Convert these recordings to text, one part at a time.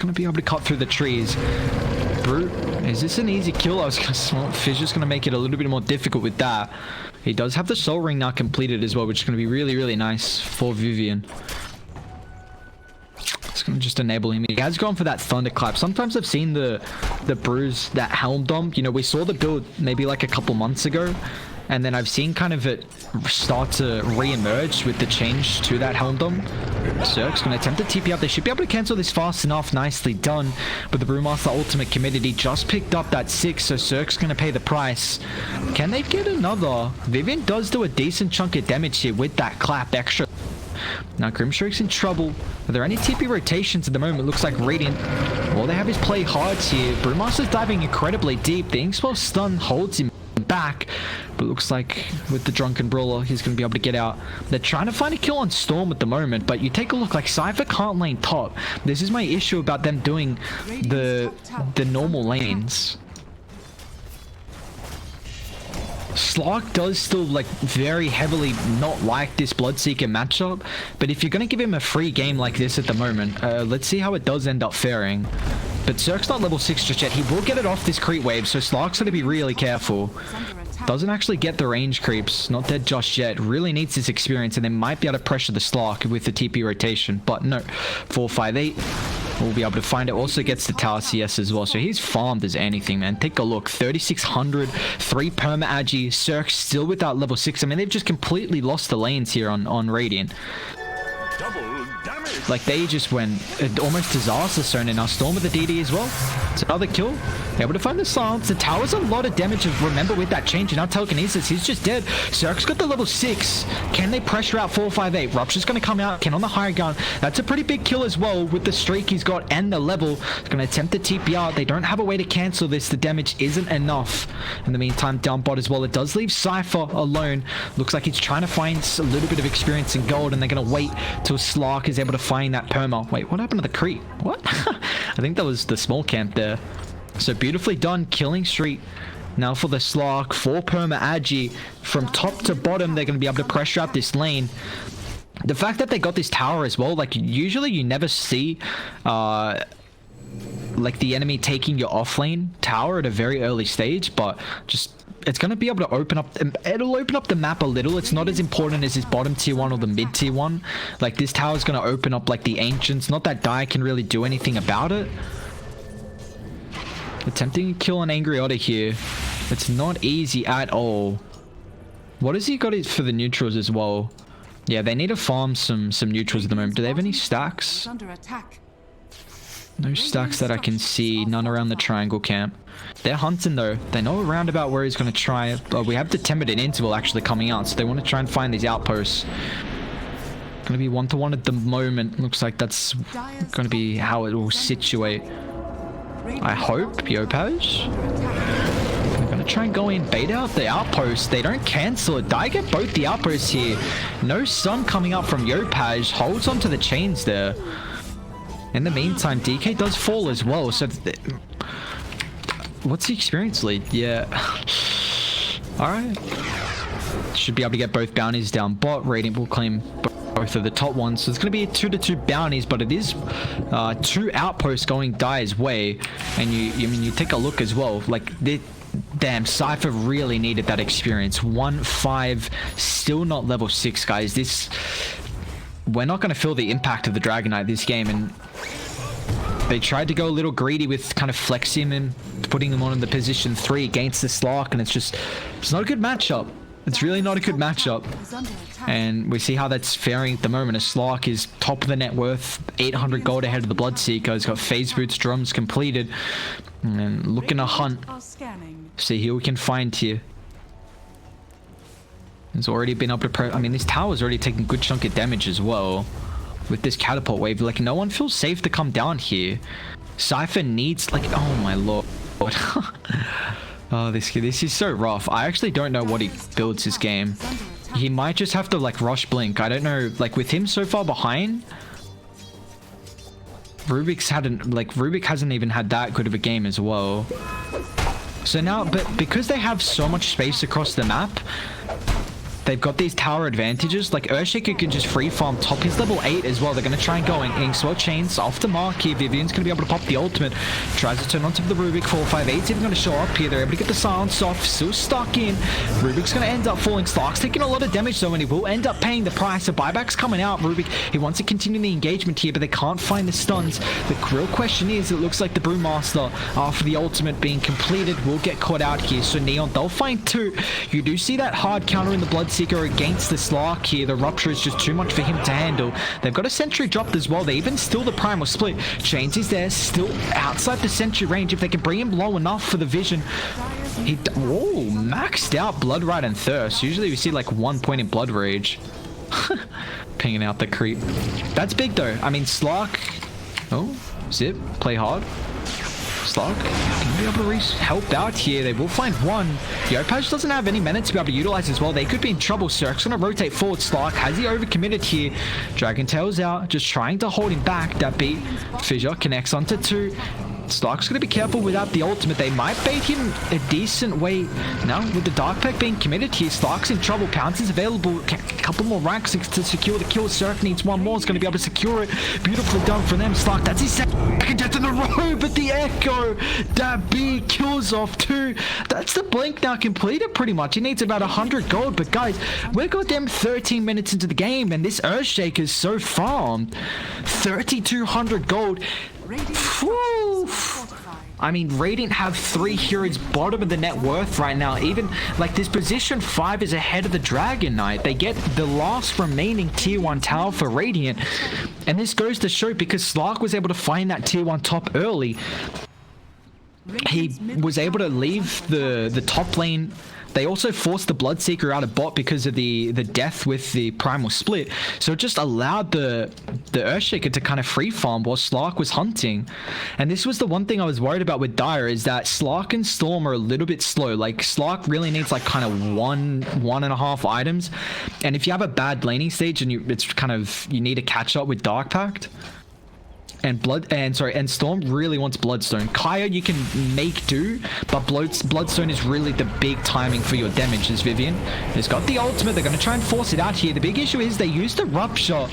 gonna be able to cut through the trees. Brute, is this an easy kill? I was gonna, Fissure's gonna make it a little bit more difficult with that. He does have the soul ring now completed as well, which is gonna be really, really nice for Vivian. It's gonna just enable him. He has gone for that thunderclap. Sometimes I've seen the bruise, that helm dom. You know, we saw the build maybe like a couple months ago, and then I've seen kind of it start to re-emerge with the change to that helm dom. Cirque's gonna attempt to TP up. They should be able to cancel this fast enough. Nicely done. But the Brewmaster ultimate committed. He just picked up that 6, so Cirque's gonna pay the price. Can they get another? Vivian does do a decent chunk of damage here with that clap extra. Now Grimstreak's in trouble. Are there any TP rotations at the moment? Looks like Radiant. All they have is play hards here. Brewmaster's diving incredibly deep. The Inkspell stun holds him back, but looks like with the Drunken Brawler he's going to be able to get out. They're trying to find a kill on Storm at the moment, but you take a look, like Cypher can't lane top. This is my issue about them doing the normal lanes. Slark does still like very heavily not like this Bloodseeker matchup, but if you're going to give him a free game like this at the moment, let's see how it does end up faring. But Cirque's not level 6 just yet. He will get it off this creep wave, so Slark's going to be really careful. Doesn't actually get the range creeps. Not dead just yet. Really needs this experience, and they might be able to pressure the Slark with the TP rotation. But no. 458. We'll be able to find it. Also gets the Tower CS as well. So he's farmed as anything, man. Take a look. 3,600. 3 perma agi. Cirque still without level 6. I mean, they've just completely lost the lanes here on Radiant. Like, they just went almost disaster zone, and now Storm with the DD as well. It's another kill. Able to find the silence. The tower's a lot of damage. Remember, with that change, and now telekinesis, he's just dead. Cirque's got the level 6. Can they pressure out 458? Rupture's going to come out. Ken on the high ground. That's a pretty big kill as well with the streak he's got and the level. He's going to attempt the TP out. They don't have a way to cancel this. The damage isn't enough. In the meantime, down bot as well. It does leave Cypher alone. Looks like he's trying to find a little bit of experience in gold, and they're going to wait till Slark is able to find that perma. Wait, what happened to the creep? What? I think that was the small camp there. So beautifully done, killing streak. Now for the Slark, 4 perma agi. From top to bottom, they're going to be able to pressure out this lane. The fact that they got this tower as well, like usually you never see like the enemy taking your offlane tower at a very early stage, but just it's going to be able to open up, it'll open up the map a little. It's not as important as this bottom tier 1 or the mid tier 1. Like, this tower is going to open up like the ancients. Not that Dire can really do anything about it. Attempting to kill an Angry Otter here. It's not easy at all. What has he got for the neutrals as well? Yeah, they need to farm some neutrals at the moment. Do they have any stacks? No stacks that I can see. None around the triangle camp. They're hunting though. They know around about where he's going to try. We have the 10-minute interval actually coming out, so they want to try and find these outposts. Going to be 1-to-1 at the moment. Looks like that's going to be how it will situate. I hope. Yopaj. They're going to try and go in, bait out the outpost. They don't cancel it. Dai get both the outposts here. No sun coming up from Yopaj. Holds onto the chains there. In the meantime, DK does fall as well. So, what's the experience lead? Yeah. Alright. Should be able to get both bounties down bot. Radiant will claim both of the top ones. So it's going to be a 2-to-2 bounties, but it is 2 outposts going Dai's way. And you take a look as well. Like, damn, Cypher really needed that experience. 1-5, still not level 6, guys. We're not going to feel the impact of the Dragon Knight this game, and they tried to go a little greedy with kind of flexing him and putting him on in the position 3 against the Slark, and it's not a good matchup. It's really not a good matchup. And we see how that's faring at the moment. A Slark is top of the net worth, 800 gold ahead of the Bloodseeker. He's got phase boots, drums completed, and looking to hunt. See who we can find here. He's already been up to I mean, this tower's already taking a good chunk of damage as well. With this catapult wave, like, no one feels safe to come down here. Cypher needs, like, oh my lord. Oh, this is so rough. I actually don't know what he builds this game. He might just have to, like, rush Blink. I don't know, like, with him so far behind, Rubik hasn't even had that good of a game as well. So now, but because they have so much space across the map, they've got these tower advantages. Like Earthshaker can just free farm top. He's level 8 as well. They're going to try and go in. Inkswell chains off the mark here. Vivian's going to be able to pop the ultimate. Tries to turn onto the Rubik. 458's even going to show up here. They're able to get the silence off. Still stuck in. Rubik's going to end up falling. Stark's taking a lot of damage though, and he will end up paying the price. The buyback's coming out. Rubik, he wants to continue the engagement here, but they can't find the stuns. The real question is, it looks like the Brewmaster, after the ultimate being completed, will get caught out here. So Neon, they'll find 2. You do see that hard counter in the Bloodseeker against the Slark here. The Rupture is just too much for him to handle. They've got a Sentry dropped as well. They even still the Primal Split. Chains is there, still outside the Sentry range. If they can bring him low enough for the vision. He, oh, maxed out Blood Ride and Thirst. Usually we see like 1 point in Blood Rage. Pinging out the creep. That's big though. I mean, Slark. Oh, Zip, play hard. Slark can be able to help out here. They will find 1. Yopaj doesn't have any mana to be able to utilize as well. They could be in trouble. Cirque's going to rotate forward. Slark, has he overcommitted here? Dragon Tail's out, just trying to hold him back. That beat. Fissure connects onto 2. Slark's going to be careful without the ultimate. They might bait him a decent way. Now, with the Dark Pack being committed here, Slark's in trouble. Pounce is available. A couple more ranks to secure the kill. Cirque needs 1 more. Is going to be able to secure it. Beautifully done for them. Slark, that's his second death in a row. But the Echo, that B kills off 2. That's the blink now completed pretty much. He needs about 100 gold. But guys, we're goddamn 13 minutes into the game. And this Earthshake is so farmed. 3,200 gold. Whew. I mean, Radiant have 3 heroes bottom of the net worth right now. Even like this position 5 is ahead of the Dragon Knight. They get the last remaining tier 1 tower for Radiant. And this goes to show, because Slark was able to find that tier 1 top early. He was able to leave the top lane. They also forced the Bloodseeker out of bot because of the death with the Primal Split. So it just allowed the Earthshaker to kind of free farm while Slark was hunting. And this was the one thing I was worried about with Dire, is that Slark and Storm are a little bit slow. Like Slark really needs like kind of 1.5 items. And if you have a bad laning stage and it's kind of, you need to catch up with Dark Pact. And Storm really wants Bloodstone. Kaya you can make do, but Bloodstone is really the big timing for your damage. As Vivian has got the ultimate, they're going to try and force it out here. The big issue is they use the Rupture.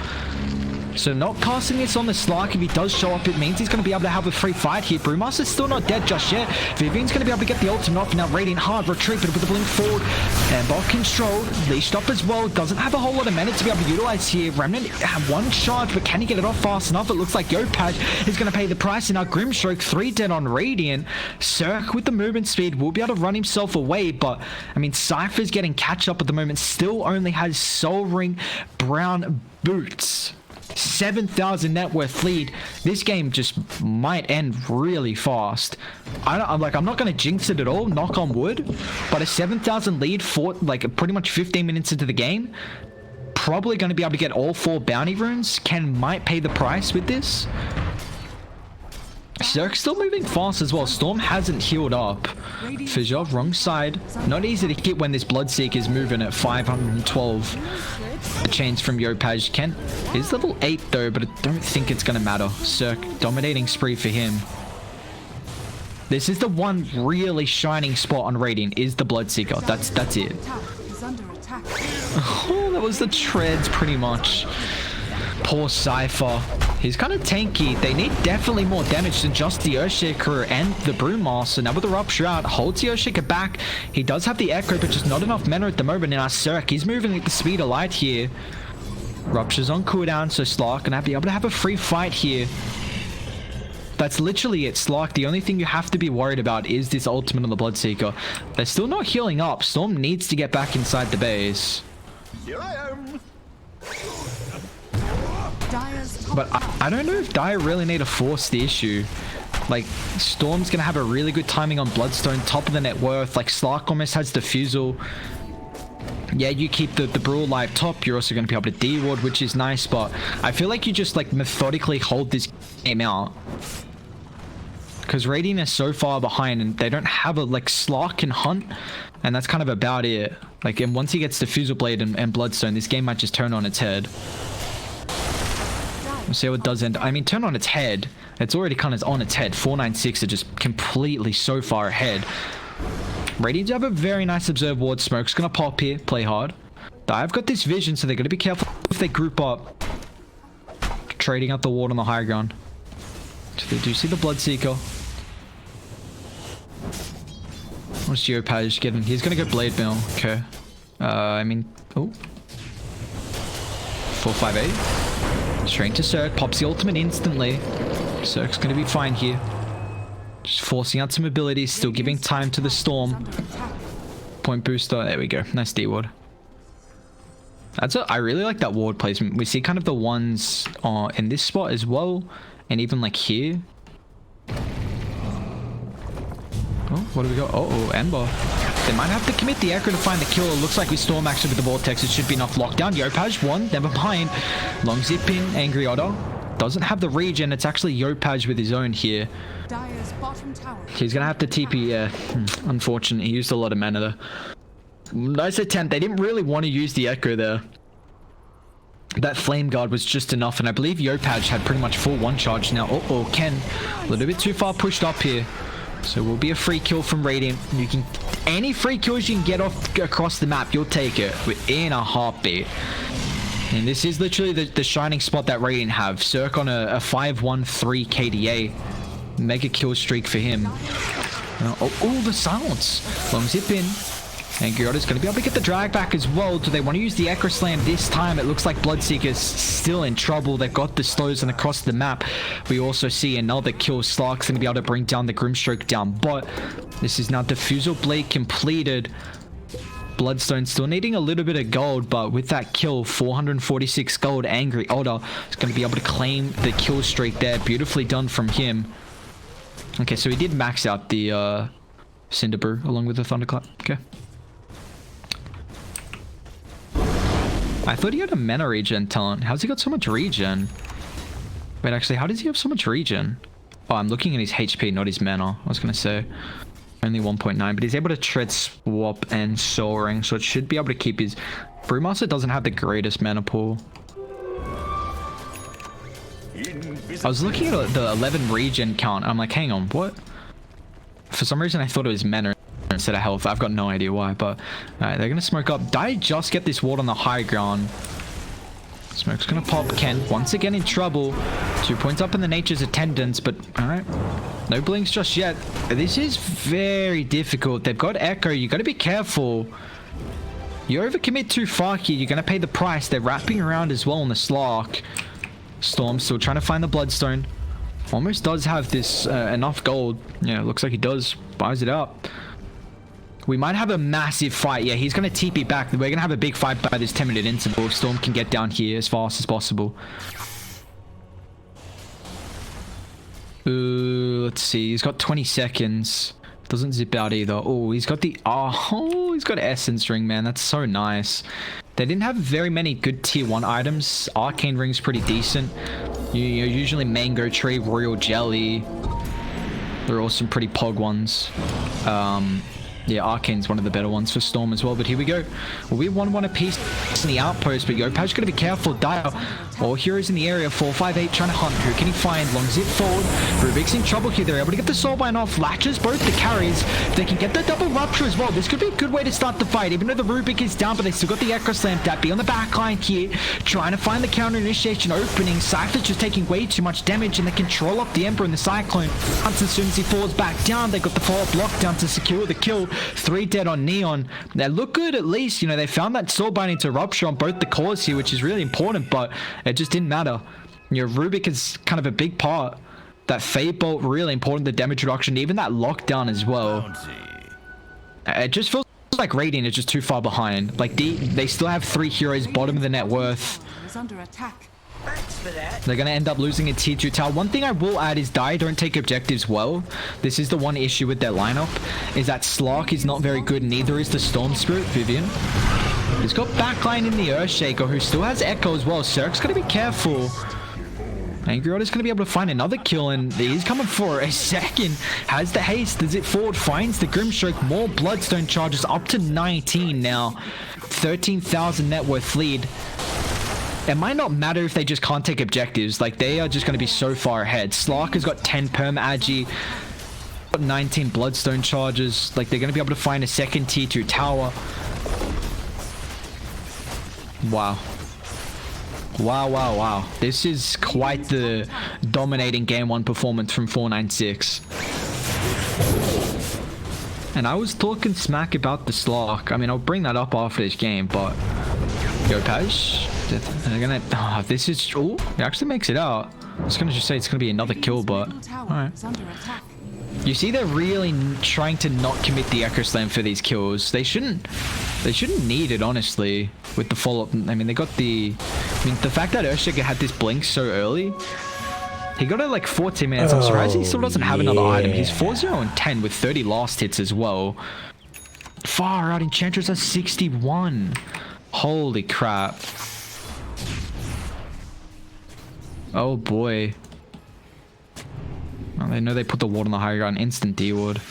So not casting this on the Slark. If he does show up, it means he's going to be able to have a free fight here. Brewmaster's still not dead just yet. Vivian's going to be able to get the ultimate off. Now Radiant hard retreat, but with the blink forward. And bot control. Leashed up as well. Doesn't have a whole lot of mana to be able to utilize here. Remnant have 1 charge, but can he get it off fast enough? It looks like Yopaj is going to pay the price. And now Grimstroke 3 dead on Radiant. Cirque with the movement speed will be able to run himself away, but I mean, Cypher's getting catch up at the moment. Still only has Soul Ring Brown Boots. 7,000 net worth lead. This game just might end really fast. I'm not going to jinx it at all, knock on wood, but a 7,000 lead for like pretty much 15 minutes into the game, probably going to be able to get all 4 bounty runes. Might pay the price with this. Cirque's still moving fast as well. Storm hasn't healed up. Fissure, wrong side. Not easy to hit when this Bloodseeker is moving at 512. The chains from Yopaj. Kent is level 8 though, but I don't think it's going to matter. Cirque, dominating spree for him. This is the one really shining spot on Radiant, is the Bloodseeker. That's it. Oh, that was the treads pretty much. Poor Cypher. He's kind of tanky. They need definitely more damage than just the Earthshaker and the Brewmaster. Now with the Rupture out, holds the Earthshaker back. He does have the Echo, but just not enough mana at the moment. And our Cirque, he's moving at the speed of light here. Rupture's on cooldown, so Slark gonna be able to have a free fight here. That's literally it, Slark. The only thing you have to be worried about is this ultimate on the Bloodseeker. They're still not healing up. Storm needs to get back inside the base. Here I am. But I don't know if Dire really need to force the issue. Like, Storm's going to have a really good timing on Bloodstone, top of the net worth. Like, Slark almost has Diffusal. Yeah, you keep the Brawl alive top. You're also going to be able to D-ward, which is nice. But I feel like you just, like, methodically hold this game out. Because Radiant is so far behind and they don't have a, like, Slark can hunt. And that's kind of about it. Like, and once he gets Diffusal Blade and Bloodstone, this game might just turn on its head. We'll see how it does end. I mean, turn on its head. It's already kind of on its head. 496 are just completely so far ahead. Radiant have a very nice Observe Ward. Smoke's going to pop here. Play hard. I've got this vision, so they're going to be careful if they group up. Trading out the ward on the high ground. So they do see the Bloodseeker. What's Geopage getting? He's going to go Blade Mail. Okay. I mean... Oh. 458. Straight to Cirque. Pops the ultimate instantly. Cirque's going to be fine here. Just forcing out some abilities. Still giving time to the Storm. Point booster. There we go. Nice D-ward. I really like that ward placement. We see kind of the ones in this spot as well. And even like here. Oh, what do we got? Oh, Ember. They might have to commit the Echo to find the kill. It looks like we Storm actually with the Vortex. It should be enough lockdown. Yopaj, one. Never mind. Long zip in. Angry Otter. Doesn't have the regen. It's actually Yopaj with his own here. He's going to have to TP. Yeah. Unfortunate. He used a lot of mana there. Nice attempt. They didn't really want to use the Echo there. That Flame Guard was just enough. And I believe Yopaj had pretty much full one charge now. Uh-oh, Ken. A little bit too far pushed up here. So will be a free kill from Radiant. You can any free kills you can get off across the map, you'll take it within a heartbeat. And this is literally the shining spot that Radiant have. Cirque on a 5-1-3 KDA. Mega kill streak for him. Oh, the silence. Long zip in. And Gyarados going to be able to get the drag back as well. Do they want to use the Echo Slam this time? It looks like Bloodseeker's still in trouble. They've got the slows and across the map. We also see another kill. Slark's going to be able to bring down the Grimstroke down. But this is now Diffusal Blade completed. Bloodstone still needing a little bit of gold. But with that kill, 446 gold. Angry Otter is going to be able to claim the kill streak there. Beautifully done from him. Okay, so he did max out the Cinderbrew along with the Thunderclap. Okay. I thought he had a mana regen talent. How's he got so much regen? Wait, actually, how does he have so much regen? Oh, I'm looking at his HP, not his mana. I was going to say only 1.9, but he's able to tread, swap, and soul ring, so it should be able to keep his... Brewmaster doesn't have the greatest mana pool. I was looking at the 11 regen count. I'm like, hang on, what? For some reason, I thought it was mana instead of health. I've got no idea why, but they're going to smoke up. Did I just get this ward on the high ground? Smoke's going to pop. Ken once again in trouble. 2 points up in the Nature's Attendants, but all right. No blinks just yet. This is very difficult. They've got Echo. You got to be careful. You overcommit too far here, you're going to pay the price. They're wrapping around as well on the Slark. Storm still trying to find the Bloodstone. Almost does have this enough gold. Yeah, looks like he does. Buys it up. We might have a massive fight. Yeah, he's going to TP back. We're going to have a big fight by this 10-minute interval. Storm can get down here as fast as possible. Let's see. He's got 20 seconds. Doesn't zip out either. Oh, he's got the... Oh, he's got Essence Ring, man. That's so nice. They didn't have very many good tier 1 items. Arcane Ring's pretty decent. You know, usually Mango Tree, Royal Jelly. They're all some pretty pog ones. Yeah, Arcane's one of the better ones for Storm as well. But here we go. Well, we 1-1 apiece in the outpost, but Yopaj got to be careful. Dire. All heroes in the area. 4-5-8 trying to hunt. Who can he find? Long zip forward. Rubik's in trouble here. They're able to get the Soulbind off. Latches both the carries. If they can get the double rupture as well, this could be a good way to start the fight. Even though the Rubik is down, but they still got the Echo Slam. Dappy on the back line here. Trying to find the counter initiation opening. Cypher's just taking way too much damage, and they control up the Emperor and the Cyclone. Once as soon as he falls back down, they got the follow-up lockdown to secure the kill. 3 dead on Neon. They look good at least. You know, they found that Soulbind into rupture on both the cores here, which is really important, but it just didn't matter. You know, Rubik is kind of a big part. That Fade Bolt, really important, the damage reduction, even that lockdown as well. It just feels like Radiant is just too far behind. Like, they still have 3 heroes, bottom of the net worth. They're going to end up losing a tier 2 tower. One thing I will add is Dire don't take objectives well. This is the one issue with their lineup, is that Slark is not very good, neither is the Storm Spirit, Vivian. He's got backline in the Earthshaker, who still has Echo as well. Cirque's got to be careful. Angry Otter's going to be able to find another kill, and he's coming for a second. Has the haste, does it forward, finds the Grimstroke, more Bloodstone charges, up to 19 now. 13,000 net worth lead. It might not matter if they just can't take objectives. Like, they are just going to be so far ahead. Slark has got 10 perm agi, 19 Bloodstone charges. Like, they're going to be able to find a second tier 2 tower. Wow. Wow, wow, wow. This is quite the dominating game 1 performance from 496. And I was talking smack about the Slark. I mean, I'll bring that up after this game, but... Yo, Paj. They're gonna... Oh, this is... Oh, it actually makes it out. I was gonna just say it's gonna be another kill, but... Alright. You see, they're really trying to not commit the Echo Slam for these kills. They shouldn't need it, honestly, with the follow-up. I mean, they got the... I mean, the fact that Earthshaker had this blink so early, he got it like 14 minutes. I'm surprised he still doesn't have another item. He's 4-0 and 10 with 30 last hits as well. Far out, Enchantress has 61. Holy crap. Oh boy. Well, they know they put the ward on the high ground. Instant D-ward.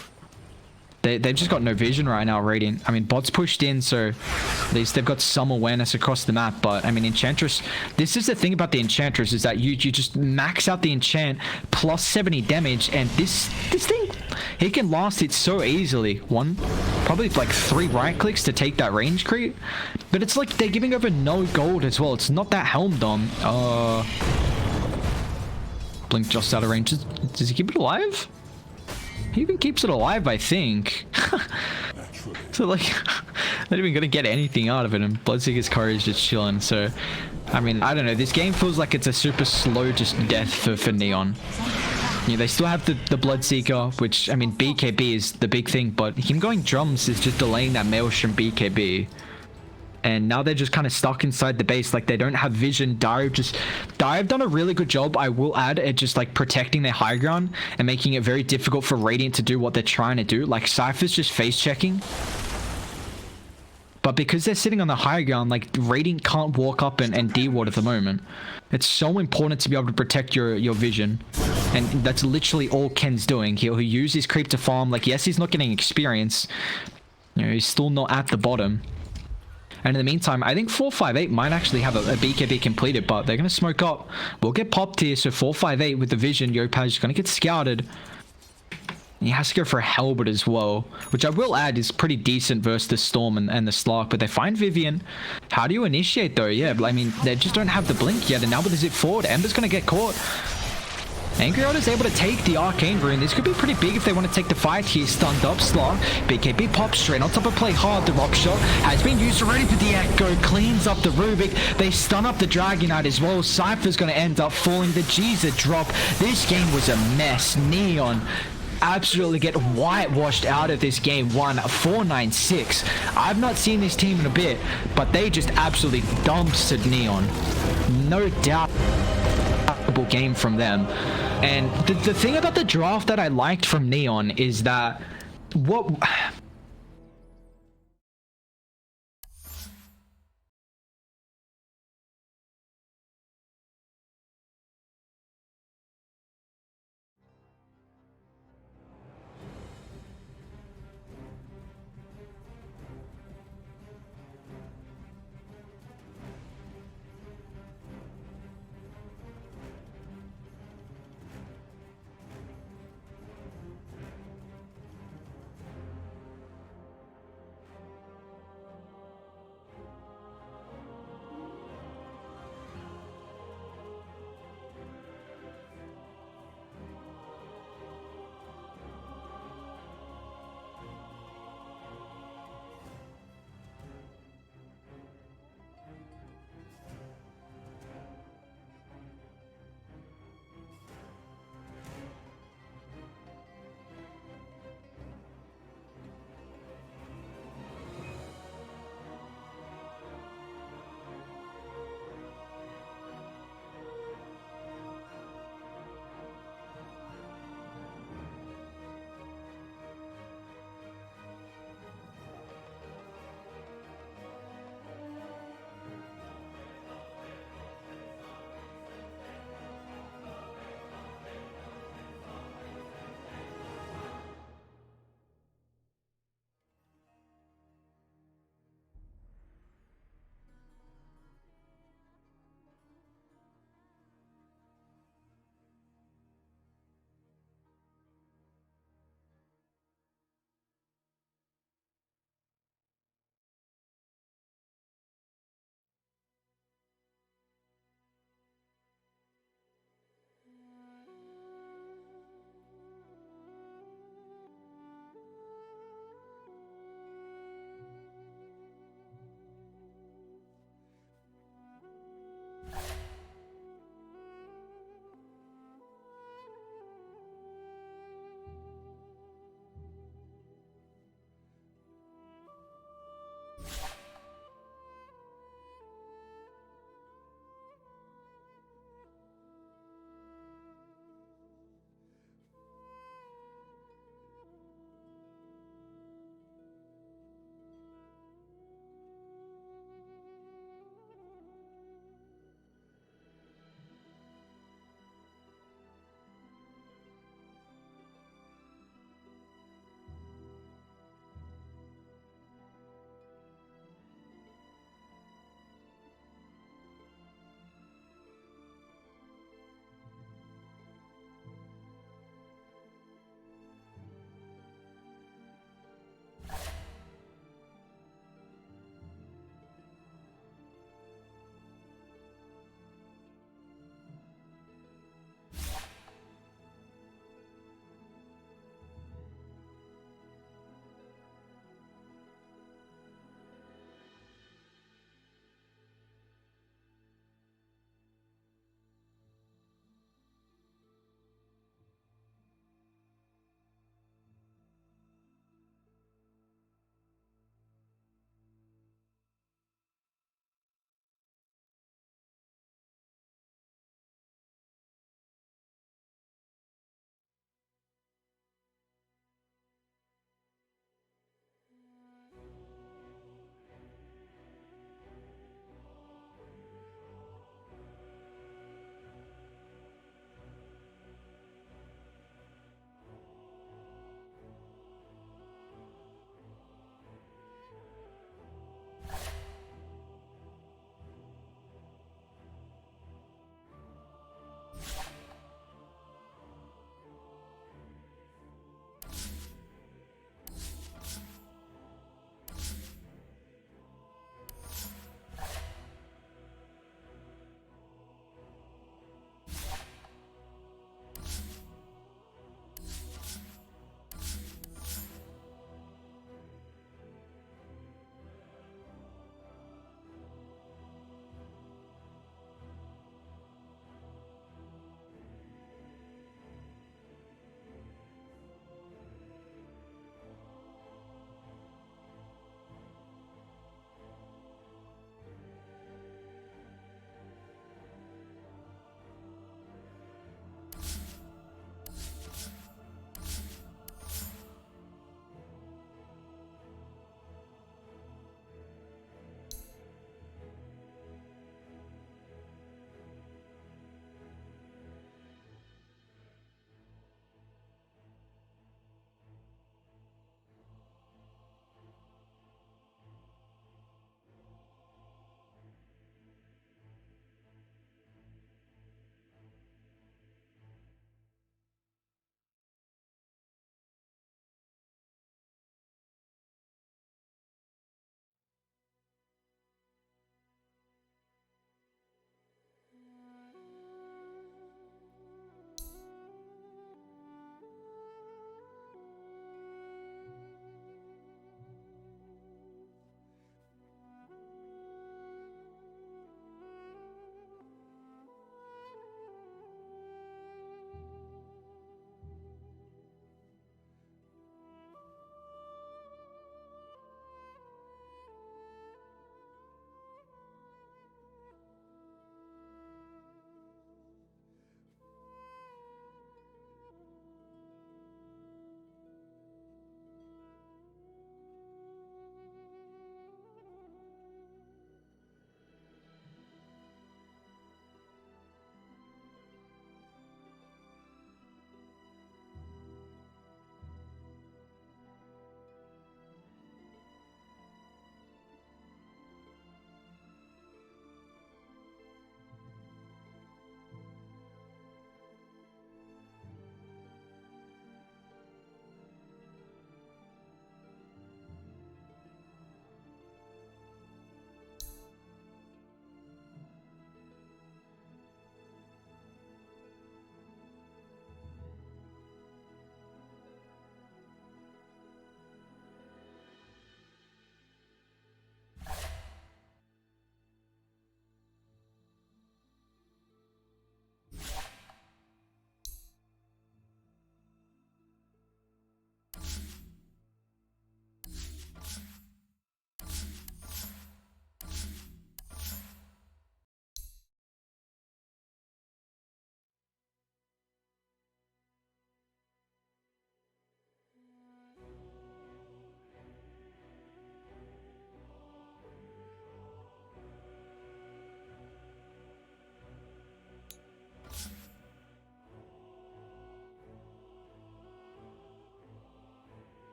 They've just got no vision right now, Radiant. I mean, bot's pushed in, so at least they've got some awareness across the map. But, I mean, Enchantress... This is the thing about the Enchantress, is that you just max out the enchant plus 70 damage, and this thing, he can last it so easily. Probably like 3 right clicks to take that range creep. But it's like they're giving over no gold as well. It's not that Helm Dom. Blink just out of range. Does he keep it alive? He even keeps it alive, I think. So, like, not even gonna get anything out of it, and Bloodseeker's car is just chilling. So, I mean, I don't know. This game feels like it's a super slow just death for Neon. Yeah, they still have the Bloodseeker, which, I mean, BKB is the big thing, but him going drums is just delaying that Maelstrom BKB. And now they're just kind of stuck inside the base. Like, they don't have vision. Dire have done a really good job, I will add, at just like protecting their high ground and making it very difficult for Radiant to do what they're trying to do. Like, Cypher's just face checking. But because they're sitting on the high ground, like, Radiant can't walk up and D-ward at the moment. It's so important to be able to protect your vision. And that's literally all Ken's doing. He'll use his creep to farm. Like, yes, he's not getting experience. You know, he's still not at the bottom. And in the meantime, I think 458 might actually have a BKB completed, but they're going to smoke up. We'll get popped here, so 458 with the vision. Yopaj is going to get scouted. He has to go for a Halberd as well, which I will add is pretty decent versus the Storm and the Slark. But they find Vivian. How do you initiate, though? Yeah, I mean, they just don't have the blink yet. And now with the zip forward, Ember's going to get caught. Angry Odd is able to take the Arcane Rune. This could be pretty big if they want to take the fight here. Stunned up, Slark. BKB pops straight on top of play hard. The Rock Shot has been used already for the Echo. Cleans up the Rubik. They stun up the Dragonite as well. Cypher's going to end up falling. The G's a drop. This game was a mess. Neon absolutely get whitewashed out of this game 1, 496. I've not seen this team in a bit, but they just absolutely dumpstered Neon. No doubt. Game from them. And the thing about the draft that I liked from Neon is that what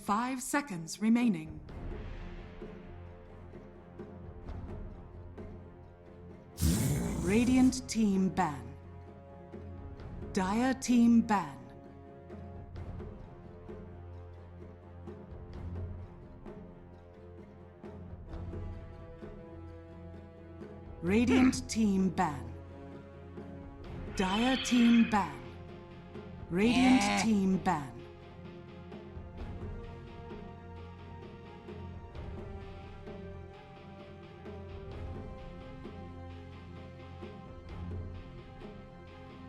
5 seconds remaining. Radiant team ban. Dire team ban. Radiant team ban. Dire team ban. Radiant team ban.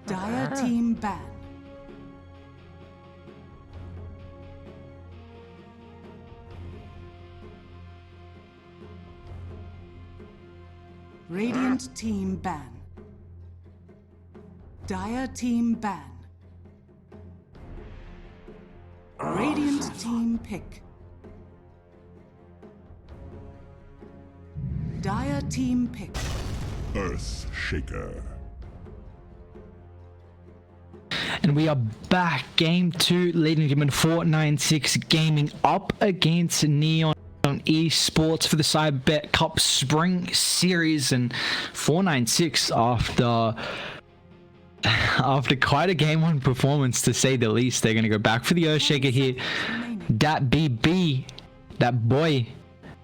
Dire team ban. Radiant team ban. Dire team ban. Radiant team pick. Dire team pick. Earth Shaker. And we are back. Game 2, leading game in 496 Gaming up against Neon Esports for the Cyber.bet Cup Spring Series, and 496 after quite a game 1 performance, to say the least. They're going to go back for the Earthshaker here. That BB, that boy,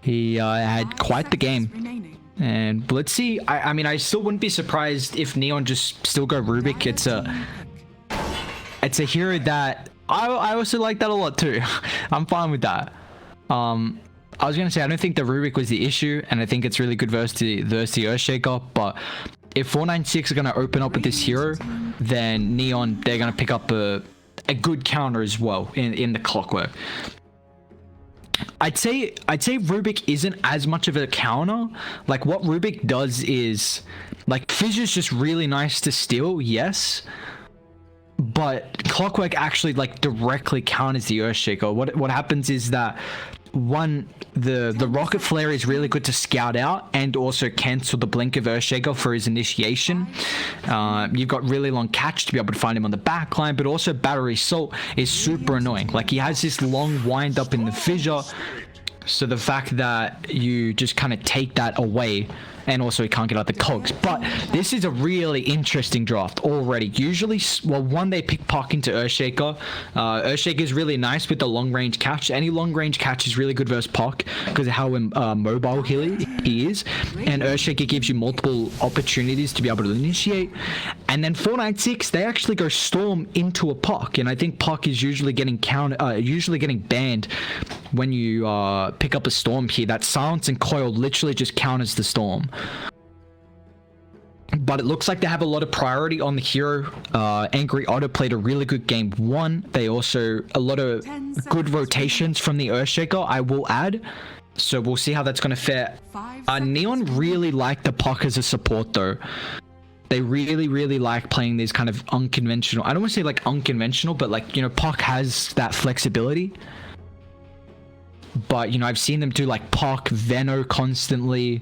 he had quite the game. And let's see. I mean, I still wouldn't be surprised if Neon just still go Rubik. It's a hero that I also like that a lot too. I'm fine with that. I was gonna say I don't think the Rubik was the issue, and I think it's really good versus the Earthshaker. But if 496 are gonna open up with this hero, then Neon, they're gonna pick up a good counter as well in the clockwork. I'd say Rubik isn't as much of a counter. Like, what Rubik does is, like, Fissure's just really nice to steal, yes, but clockwork actually like directly counters the Earthshaker. What happens is that the rocket flare is really good to scout out and also cancel the blink of Earthshaker for his initiation. You've got really long catch to be able to find him on the back line, but also battery assault is super annoying. Like, he has this long wind up in the fissure, so the fact that you just kind of take that away, and also he can't get out the cogs. But this is a really interesting draft already. Usually, well, one, they pick Puck into Earthshaker. Earthshaker is really nice with the long range catch. Any long range catch is really good versus Puck because of how mobile he is. And Earthshaker gives you multiple opportunities to be able to initiate. And then 496, they actually go Storm into a Puck, and I think Puck is usually getting banned when you pick up a Storm here. That Silence and Coil literally just counters the Storm. But it looks like they have a lot of priority on the hero. Angry Otto played a really good game 1. They also, a lot of good rotations from the Earthshaker, I will add. So we'll see how that's going to fare. Neon really like the Puck as a support though. They really like playing these kind of unconventional, I don't want to say like unconventional, but like, you know, Puck has that flexibility. But, you know, I've seen them do like Puck, Veno constantly.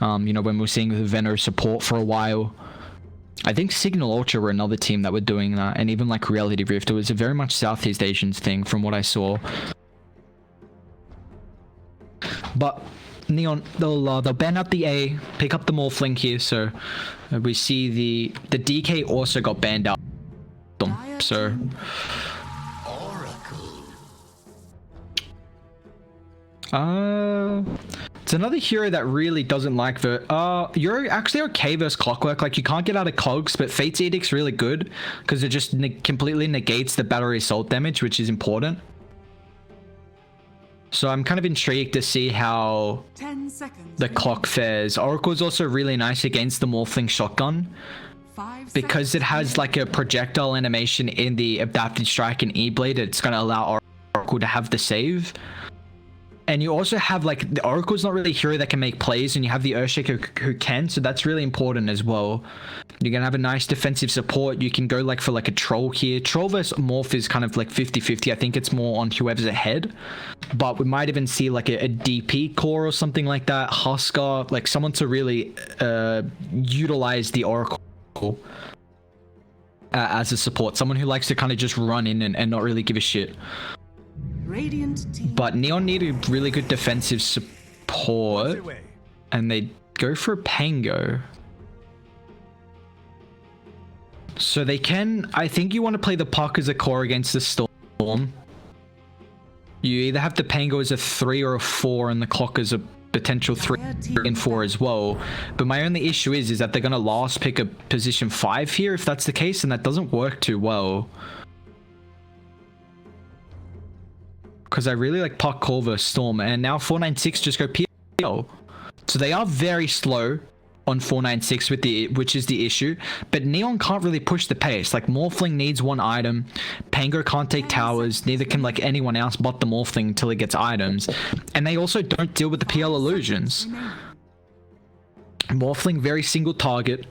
You know, when we're seeing the Veno support for a while. I think Signal Ultra were another team that were doing that, and even like Reality Rift. It was a very much Southeast Asians thing from what I saw. But Neon, they'll ban out the A, pick up the Morphling here. So we see the DK also got banned out. So it's another hero that really doesn't like you're actually okay versus Clockwork. Like, you can't get out of cogs, but Fate's Edict's really good because it just completely negates the battery assault damage, which is important. So I'm kind of intrigued to see how the clock fares. Oracle's also really nice against the Morphling Shotgun because it has like a projectile animation in the Adaptive Strike and E-Blade. It's going to allow Oracle to have the save. And you also have, like, the Oracle's not really a hero that can make plays, and you have the Earthshaker who can, so that's really important as well. You're going to have a nice defensive support. You can go, like, for, like, a Troll here. Troll versus Morph is kind of, like, 50-50. I think it's more on whoever's ahead. But we might even see, like, a DP core or something like that. Husker, like, someone to really utilize the Oracle as a support. Someone who likes to kind of just run in and not really give a shit. Radiant team. But Neon need a really good defensive support, and they go for Pango. So they can, I think you want to play the Puck as a core against the Storm. You either have the Pango as a 3 or a 4 and the Clock as a potential 3 and 4 as well. But my only issue is that they're going to last pick a position 5 here if that's the case, and that doesn't work too well. Because I really like Puck Call versus Storm, and now 496 just go PL. So they are very slow on 496 with which is the issue, but Neon can't really push the pace. Like Morphling needs one item, Pango can't take towers, neither can like anyone else but the Morphling until it gets items, and they also don't deal with the PL illusions. Morphling very single target,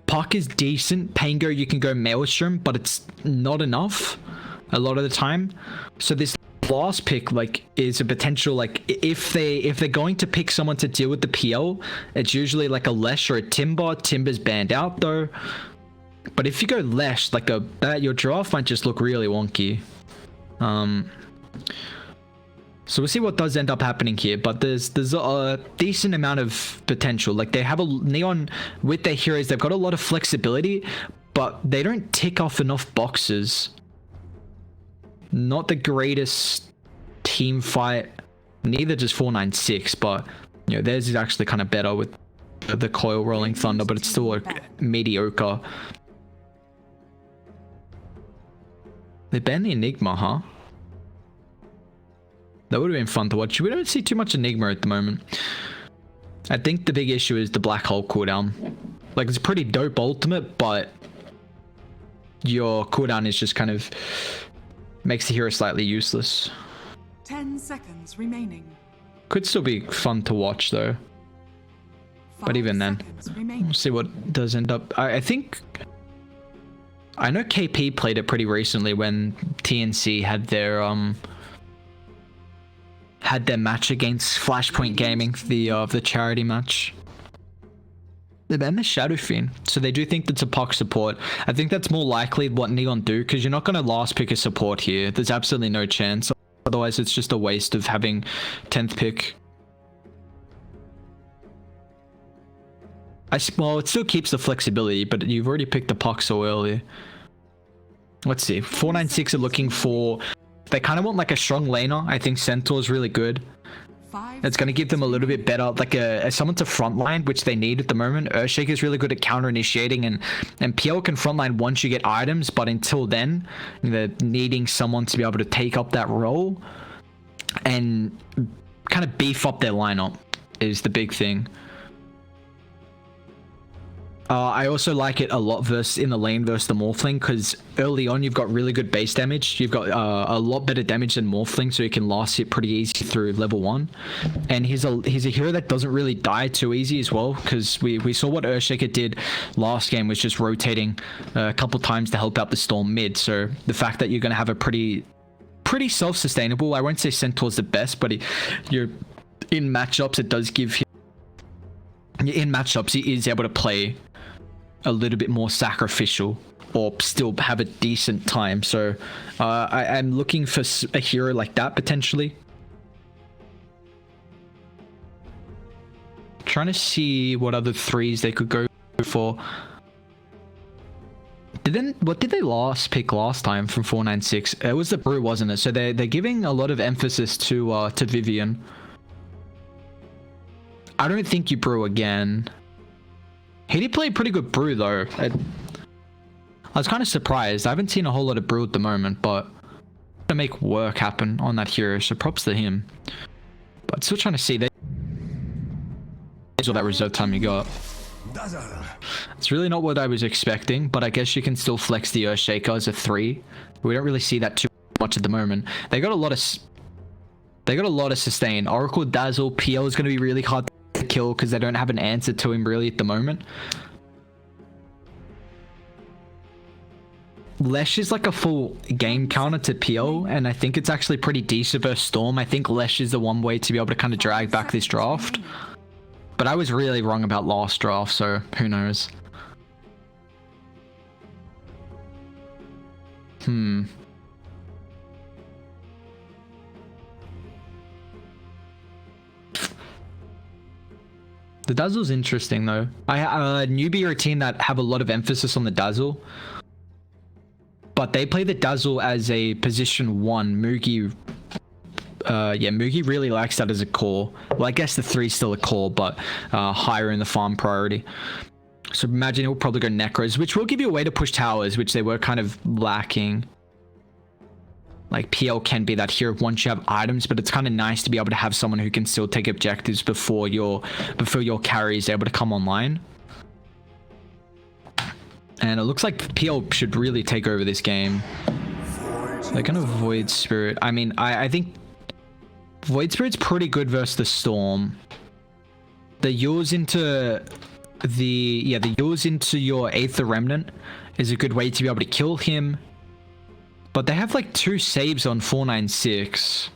Puck is decent, Pango you can go Maelstrom, but it's not enough a lot of the time. So this last pick like is a potential, like if they're going to pick someone to deal with the PL, it's usually like a Lesh or a Timber. Timber's banned out though, but if you go Lesh, like your draft might just look really wonky. So we'll see what does end up happening here, but there's a decent amount of potential. Like they have a Neon with their heroes, they've got a lot of flexibility, but they don't tick off enough boxes. Not the greatest team fight, neither does 496, but you know theirs is actually kind of better with the Coil Rolling Thunder, but it's still like mediocre. They banned the Enigma, huh? That would have been fun to watch. We don't see too much Enigma at the moment. I think the big issue is the Black Hole cooldown. Like it's a pretty dope ultimate, but your cooldown is just kind of makes the hero slightly useless. 10 seconds remaining. Could still be fun to watch though. But even then, we'll see what does end up. I think I know KP played it pretty recently when TNC had their match against Flashpoint Gaming, the charity match. They banned the Shadow Fiend, so they do think that's a Puck support. I think that's more likely what Neon do, because you're not going to last pick a support here. There's absolutely no chance. Otherwise, it's just a waste of having 10th pick. Well, it still keeps the flexibility, but you've already picked the Puck so early. Let's see. 496 are looking for... They kind of want like a strong laner. I think Centaur is really good. It's going to give them a little bit better, like someone to frontline, which they need at the moment. Earthshaker is really good at counter initiating, and PL can frontline once you get items, but until then, they're needing someone to be able to take up that role and kind of beef up their lineup is the big thing. I also like it a lot in the lane versus the Morphling, because early on you've got really good base damage. You've got a lot better damage than Morphling, so you can last hit pretty easy through level 1. And he's a hero that doesn't really die too easy as well, because we saw what Earthshaker did last game was just rotating a couple times to help out the Storm mid. So the fact that you're going to have a pretty self-sustainable, I won't say Centaur's the best, but you're in matchups, it does give him... In matchups, he is able to play a little bit more sacrificial or still have a decent time. So I'm looking for a hero like that potentially. Trying to see what other 3s they could go for. What did they pick last time from 496? It was the Brew, wasn't it? So they're giving a lot of emphasis to Vivian. I don't think you Brew again. He did play pretty good Brew though. I was kind of surprised. I haven't seen a whole lot of Brew at the moment, but to make work happen on that hero, so props to him. But still trying to see that. All that reserve time you got. It's really not what I was expecting, but I guess you can still flex the Earthshaker as a 3. We don't really see that too much at the moment. They got a lot of sustain. Oracle, Dazzle, PL is going to be really hard to kill because they don't have an answer to him really at the moment. Lesh is like a full game counter to PL, and I think it's actually pretty decent versus Storm. I think Lesh is the one way to be able to kind of drag back this draft. But I was really wrong about last draft, so who knows. The Dazzle's interesting though. Newbie are a team that have a lot of emphasis on the Dazzle. But they play the Dazzle as a position 1. Mugi, Mugi really likes that as a core. Well, I guess the 3's still a core, but higher in the farm priority. So imagine it will probably go Necros, which will give you a way to push towers, which they were kind of lacking. Like PL can be that hero once you have items, but it's kind of nice to be able to have someone who can still take objectives before your carry is able to come online. And it looks like PL should really take over this game. They're gonna Void Spirit. I mean, I think Void Spirit's pretty good versus the Storm. The Yours into the Yours into your Aether Remnant is a good way to be able to kill him. But they have like 2 saves on 496.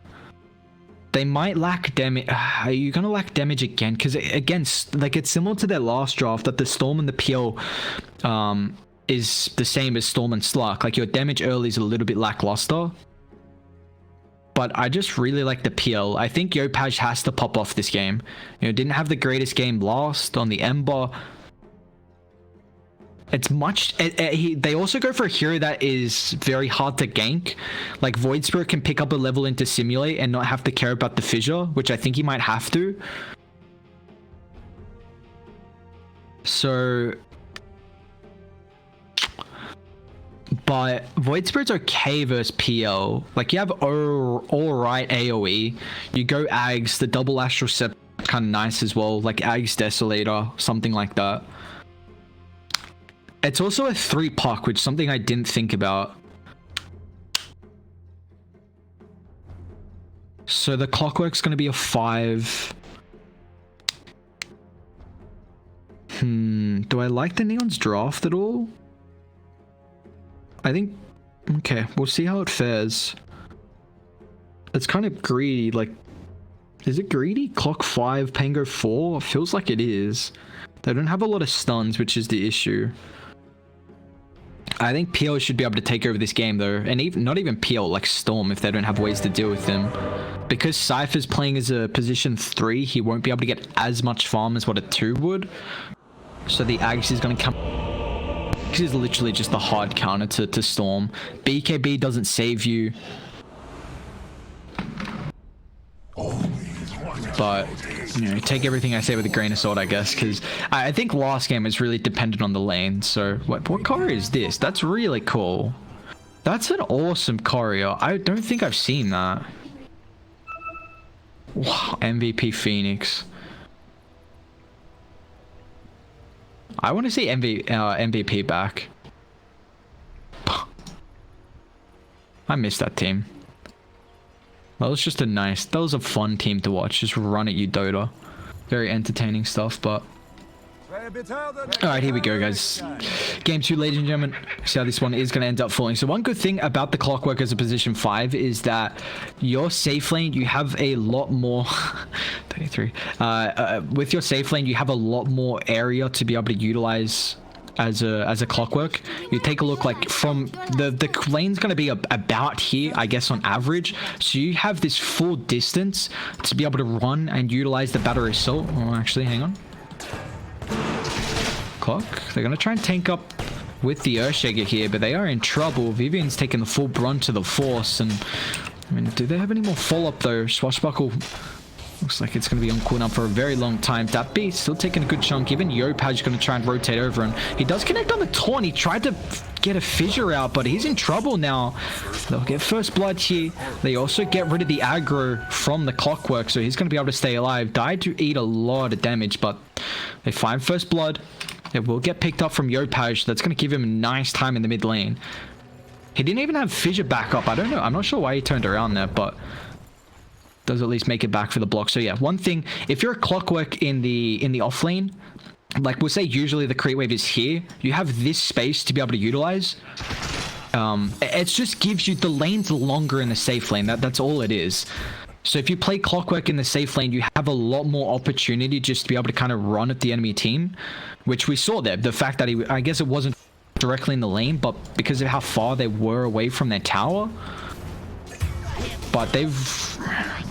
They might lack damage. Are you gonna lack damage again? Because again, like it's similar to their last draft that the Storm and the PL is the same as Storm and Slark. Like your damage early is a little bit lackluster. But I just really like the PL. I think Yopaj has to pop off this game. You know, didn't have the greatest game last on the Ember. It's much. They also go for a hero that is very hard to gank. Like Void Spirit can pick up a level into Simulate and not have to care about the fissure, which I think he might have to. So, but Void Spirit's okay versus PL. Like you have alright AoE. You go Ags, the double Astral Scepter kind of nice as well. Like Ags Desolator, something like that. It's also a 3 puck, which is something I didn't think about. So the Clockwork's going to be a 5. Do I like the Neon's draft at all? I think... Okay, we'll see how it fares. It's kind of greedy, like... Is it greedy? Clock 5, Pango 4? Feels like it is. They don't have a lot of stuns, which is the issue. I think PL should be able to take over this game though, and even not even PL, like Storm, if they don't have ways to deal with them. Because Cypher's playing as a position 3, he won't be able to get as much farm as what a 2 would. So the Ags is going to come... This is literally just the hard counter to Storm. BKB doesn't save you. But, you know, take everything I say with a grain of salt, I guess, because I think last game was really dependent on the lane. So, what choreo is this? That's really cool. That's an awesome choreo. I don't think I've seen that. Wow, MVP Phoenix. I want to see MVP back. I miss that team. That was just that was a fun team to watch. Just run at you, Dota. Very entertaining stuff, but... Alright, here we go, guys. Game 2, ladies and gentlemen. See how this one is going to end up falling. So one good thing about the Clockwork as a position 5 is that your safe lane, you have a lot more... 33. With your safe lane, you have a lot more area to be able to utilize... as a Clockwork. You take a look, like from the lane's going to be about here, I guess, on average, so you have this full distance to be able to run and utilize the battery assault. Oh, actually, hang on. Clock, they're going to try and tank up with the Earthshaker here, but they are in trouble. Vivian's taking the full brunt to the force, and I mean, do they have any more follow-up though? Swashbuckle looks like it's going to be on cooldown for a very long time. That beat still taking a good chunk. Even Yopaj going to try and rotate over, and he does connect on the taunt. He tried to get a fissure out, but he's in trouble now. They'll get first blood here. They also get rid of the aggro from the Clockwork, so he's going to be able to stay alive. Died to eat a lot of damage, but they find first blood. It will get picked up from Yopaj. That's going to give him a nice time in the mid lane. He didn't even have fissure backup. I don't know. I'm not sure why he turned around there, but does at least make it back for the block. So yeah, one thing, if you're a Clockwork in the off lane, like we'll say usually the creep wave is here, you have this space to be able to utilize. It just gives you, the lane's longer in the safe lane. That's all it is. So if you play Clockwork in the safe lane, you have a lot more opportunity just to be able to kind of run at the enemy team, which we saw there. The fact that I guess it wasn't directly in the lane, but because of how far they were away from their tower, but they've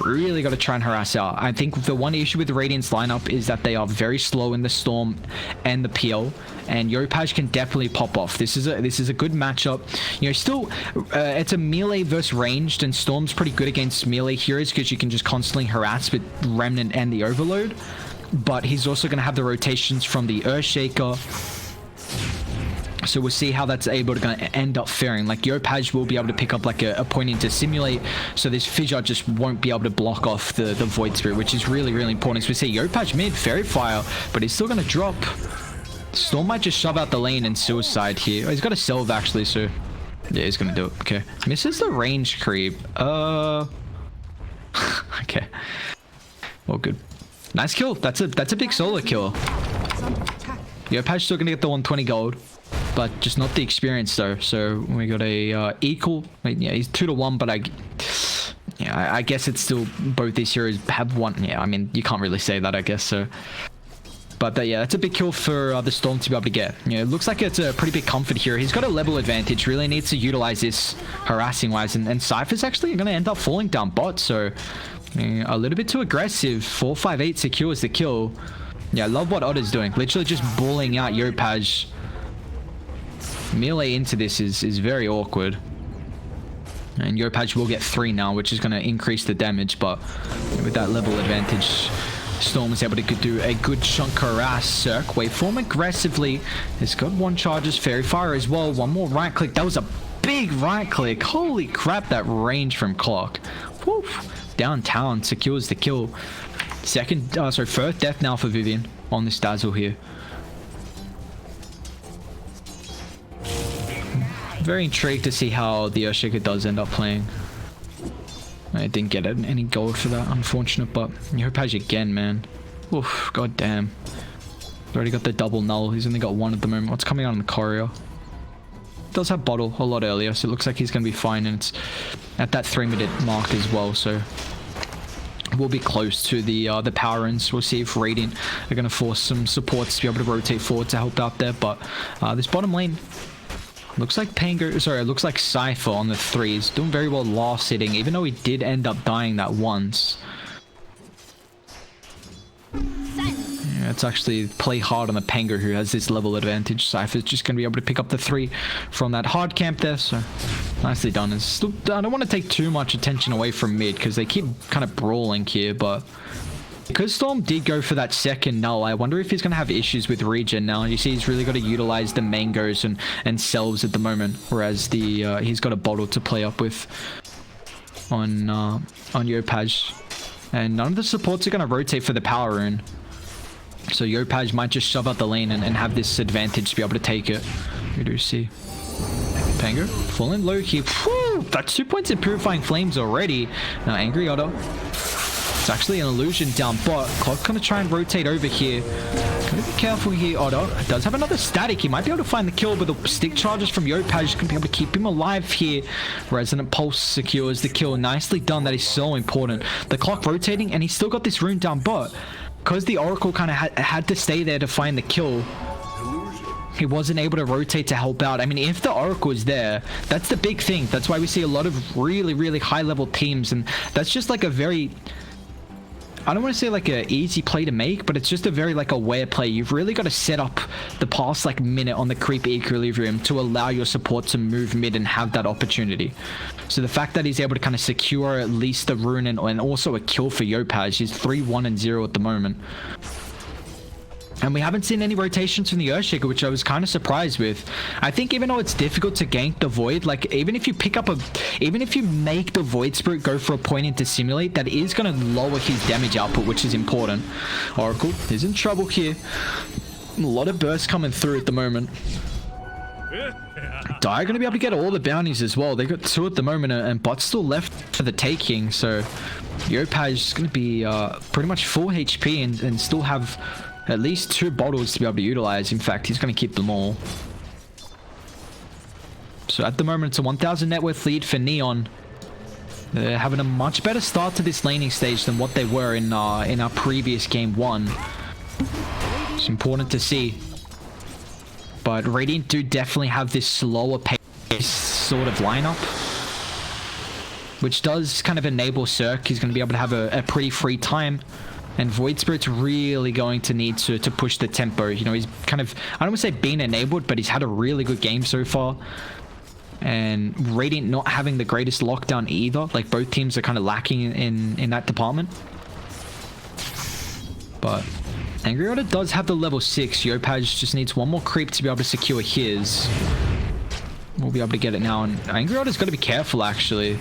really got to try and harass out. I think the one issue with the Radiant's lineup is that they are very slow in the Storm and the PL, and Yopaj can definitely pop off. This is a good matchup. You know, still, it's a melee versus ranged, and Storm's pretty good against melee heroes because you can just constantly harass with Remnant and the Overload. But he's also going to have the rotations from the Earthshaker. So we'll see how that's able to end up faring. Like, Yopaj will be able to pick up like a point into simulate, so this Fissure just won't be able to block off the Void Spirit, which is really, really important. So we see Yopaj mid, Fairy Fire, but he's still going to drop. Storm might just shove out the lane and suicide here. Oh, he's got a Selv actually, so yeah, he's going to do it. Okay. Misses the range creep. Okay. Well, good. Nice kill. That's a big solo kill. Yopaj still going to get the 120 gold. But just not the experience though. So we got a equal. Yeah, he's 2-1, but I guess it's still both these heroes have one. Yeah, I mean you can't really say that, I guess. So, but yeah, that's a big kill for the Storm to be able to get. You know, it looks like it's a pretty big comfort here. He's got a level advantage. Really needs to utilize this harassing wise, and Cypher's actually going to end up falling down bot. So a little bit too aggressive. 458 secures the kill. Yeah, I love what Otter's doing. Literally just bullying out Yopaj. Melee into this is very awkward, and Yopaj will get 3 now, which is going to increase the damage, but with that level advantage, Storm is able to do a good chunk harass. Cirque waveform aggressively. It's got 1 charges, Fairy Fire as well. 1 more right click. That was a big right click. Holy crap, that range from Clock. Woof. Downtown secures the kill. First death now for Vivian on this Dazzle here. Very intrigued to see how the Earthshaker does end up playing. I didn't get any gold for that, unfortunate, but Yopaj again, man. Oof, god damn. Already got the double null. He's only got 1 at the moment. What's coming out on the courier? Does have bottle a lot earlier, so it looks like he's going to be fine, and it's at that 3-minute mark as well, so we'll be close to the power ends. We'll see if Radiant are going to force some supports to be able to rotate forward to help out there, but this bottom lane looks like it looks like Cypher on the 3 is doing very well last hitting, even though he did end up dying that once. Yeah, it's actually play hard on the Pango, who has this level advantage. Cypher's just going to be able to pick up the 3 from that hard camp there, so nicely done. It's still, I don't want to take too much attention away from mid, because they keep kind of brawling here, but because Storm did go for that second null, I wonder if he's going to have issues with regen now. You see he's really got to utilize the mangoes and Selvs at the moment, whereas he's got a bottle to play up with on Yopaj. And none of the supports are going to rotate for the power rune. So Yopaj might just shove out the lane and have this advantage to be able to take it. We do see Pango falling low here. Whew, that's 2 points in Purifying Flames already. Now Angry Otter. It's actually an illusion down bot. Clock's gonna try and rotate over here. Gotta be careful here. Otter does have another static. He might be able to find the kill, but the stick charges from Yopaj can be able to keep him alive here. Resonant Pulse secures the kill. Nicely done. That is so important. The Clock rotating, and he's still got this rune down bot. Because the Oracle kind of had to stay there to find the kill, he wasn't able to rotate to help out. I mean, if the Oracle is there, that's the big thing. That's why we see a lot of really, really high-level teams, and that's just like a very... I don't want to say like a easy play to make, but it's just a very like aware play. You've really got to set up the past like minute on the creep equilibrium to allow your support to move mid and have that opportunity. So the fact that he's able to kind of secure at least the rune and also a kill for Yopaj, he's 3-1-0 at the moment. And we haven't seen any rotations from the Earthshaker, which I was kind of surprised with. I think even though it's difficult to gank the Void, like even if you make the Void Spirit go for a point into simulate, that is going to lower his damage output, which is important. Oracle is in trouble here. A lot of bursts coming through at the moment. Dire going to be able to get all the bounties as well. They got 2 at the moment, and bot's still left for the taking. So Yopaj is going to be pretty much full HP and still have at least 2 bottles to be able to utilize. In fact, he's going to keep them all. So at the moment, it's a 1,000 net worth lead for Neon. They're having a much better start to this laning stage than what they were in our previous game 1. It's important to see. But Radiant do definitely have this slower pace sort of lineup. which does kind of enable Cirque. He's going to be able to have a pretty free time. And Void Spirit's really going to need to push the tempo. You know, he's kind of, I don't want to say been enabled, but he's had a really good game so far. And Radiant not having the greatest lockdown either. Like, both teams are kind of lacking in that department. But Angry Otter does have the level 6. Yopaj just needs one more creep to be able to secure his. We'll be able to get it now. And Angry Otter's got to be careful, actually.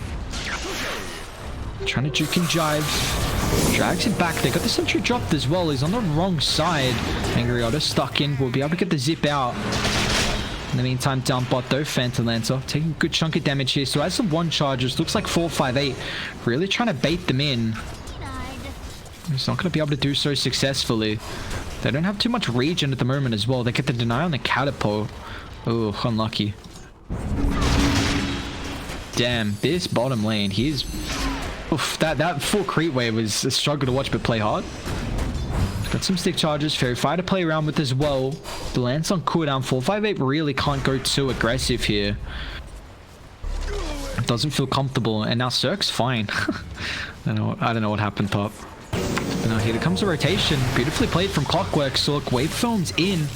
Trying to juke and jive. Drags it back. They got the sentry dropped as well. He's on the wrong side. Angry Otter stuck in. We'll be able to get the zip out. In the meantime, down bot though. Phantom Lancer taking a good chunk of damage here. So as some one charges, looks like 458. Really trying to bait them in. He's not going to be able to do so successfully. They don't have too much regen at the moment as well. They get the deny on the catapult. Oh, unlucky. Damn, this bottom lane. He's... Oof, that full creep wave was a struggle to watch, but play hard. Got some stick charges. Fairy Fire to play around with as well. The lance on cooldown. 458 really can't go too aggressive here. It doesn't feel comfortable. And now Cirque's fine. I don't know what happened, Pop. But now here comes a rotation. Beautifully played from Clockwork. Sork wave films in.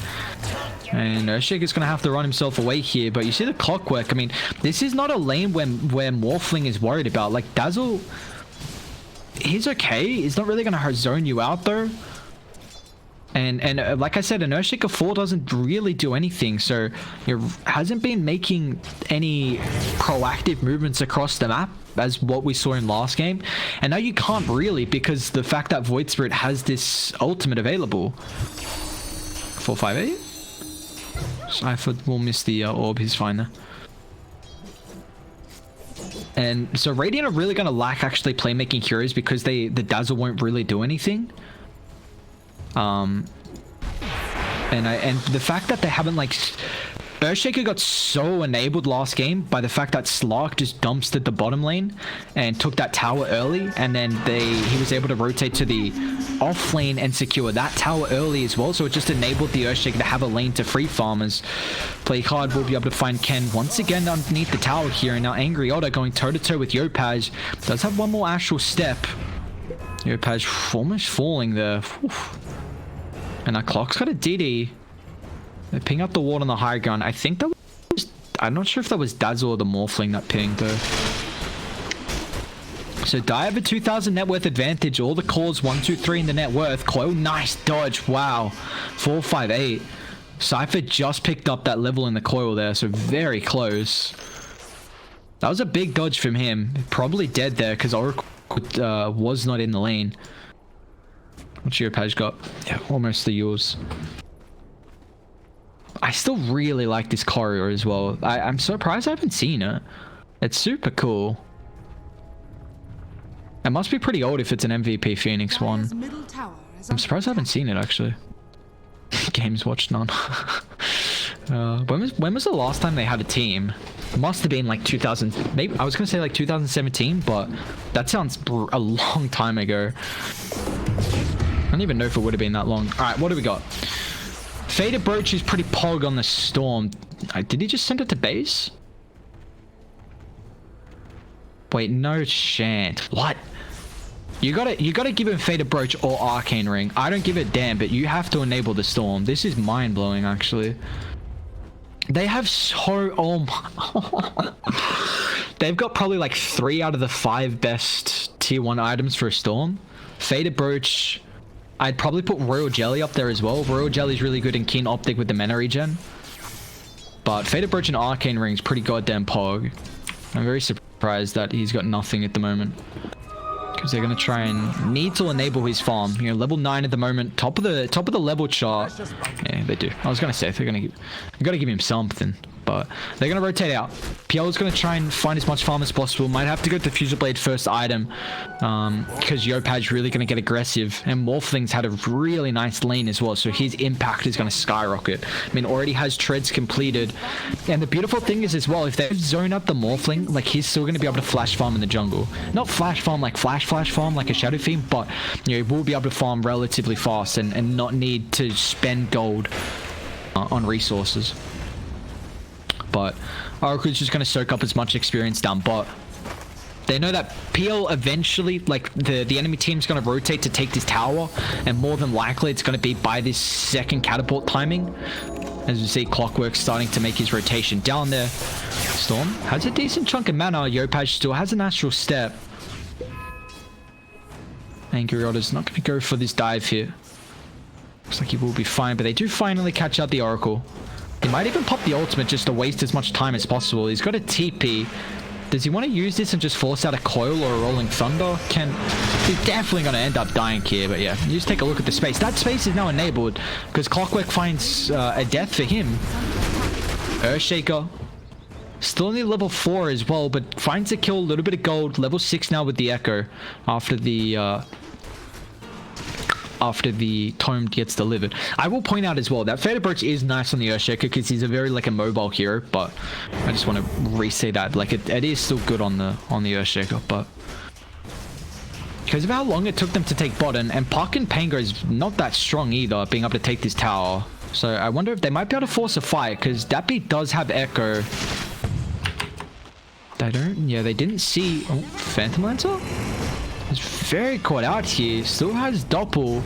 And Earthshaker's going to have to run himself away here. But you see the Clockwork. I mean, this is not a lane where Morphling is worried about. Like, Dazzle, he's okay. He's not really going to zone you out, though. And like I said, an Earthshaker 4 doesn't really do anything. So, it hasn't been making any proactive movements across the map as what we saw in last game. And now you can't really, because the fact that Void Spirit has this ultimate available. 458? Cypher will miss the orb. He's fine there. And so Radiant are really going to lack actually playmaking heroes because the Dazzle won't really do anything. And the fact that they haven't, like, Earthshaker got so enabled last game by the fact that Slark just dumpstered the bottom lane and took that tower early, and then he was able to rotate to the off lane and secure that tower early as well. So it just enabled the Earthshaker to have a lane to free farmers. Play hard, we'll be able to find Ken once again underneath the tower here, and now Angry Otter going toe-to-toe with Yopaj. Does have one more astral step. Yopaj almost falling there. Oof. And that Clock's got a DD. They ping up the ward on the high ground. I think that was... I'm not sure if that was Dazzle or the Morphling that pinged, though. So Dai have a 2,000 net worth advantage. All the cores 1, 2, 3 in the net worth. Coil, nice dodge. Wow. 458. Cypher just picked up that level in the coil there, so very close. That was a big dodge from him. Probably dead there because Oracle was not in the lane. What's your Yopaj got? Yeah, almost the yours. I still really like this corridor as well. I'm surprised I haven't seen it. It's super cool. It must be pretty old if it's an MVP Phoenix one. I'm surprised I haven't seen it actually. Games watched none. When was the last time they had a team? It must have been like 2000. Maybe I was gonna say like 2017, but that sounds a long time ago. I don't even know if it would have been that long. All right, what do we got? Faded Brooch is pretty pog on the Storm. Did he just send it to base? Wait, no chance. What? You gotta give him Faded Brooch or Arcane Ring. I don't give a damn, but you have to enable the Storm. This is mind blowing, actually. They have so... Oh my... They've got probably like 3 out of the 5 best tier 1 items for a Storm. Faded Brooch... I'd probably put Royal Jelly up there as well. Royal Jelly's really good in Keen Optic with the mana regen. But Faded Brooch and Arcane Ring's pretty goddamn pog. I'm very surprised that he's got nothing at the moment. Because they're going to try and need to enable his farm. You know, level 9 at the moment. Top of the level chart. Yeah, they do. I was going to say, they're going to give him something. But they're going to rotate out. PL's going to try and find as much farm as possible. Might have to go to Fuser Blade first item. Because Yopaj's really going to get aggressive. And Morphling's had a really nice lane as well. So his impact is going to skyrocket. I mean, already has treads completed. And the beautiful thing is as well, if they zone up the Morphling, like he's still going to be able to flash farm in the jungle. Not flash farm like flash farm like a Shadow Fiend. But, you know, we'll be able to farm relatively fast and not need to spend gold on resources. But Oracle's just going to soak up as much experience down bot. They know that PL eventually, like, the enemy team's going to rotate to take this tower, and more than likely it's going to be by this second catapult timing. As you see, Clockwork starting to make his rotation down there. Storm has a decent chunk of mana. Yopaj still has a natural step. And Guriota's not going to go for this dive here. Looks like he will be fine, but they do finally catch out the Oracle. He might even pop the ultimate just to waste as much time as possible. He's got a TP. Does he want to use this and just force out a coil or a rolling thunder? He's definitely going to end up dying here, but yeah, you just take a look at the space. That space is now enabled because Clockwork finds a death for him. Earthshaker still only level 4 as well, but finds a kill, a little bit of gold. Level 6 now with the Echo after the tome gets delivered. I will point out as well that Fade Approach is nice on the Earthshaker because he's a very like a mobile hero, but I just want to re-say that like it is still good on the Earthshaker, but because of how long it took them to take bot, and Puck and Pango is not that strong either, being able to take this tower. So I wonder if they might be able to force a fight because Dappy does have Echo. They don't. Yeah, they didn't see. Oh, Phantom Lancer. He's very caught out here. Still has Doppel.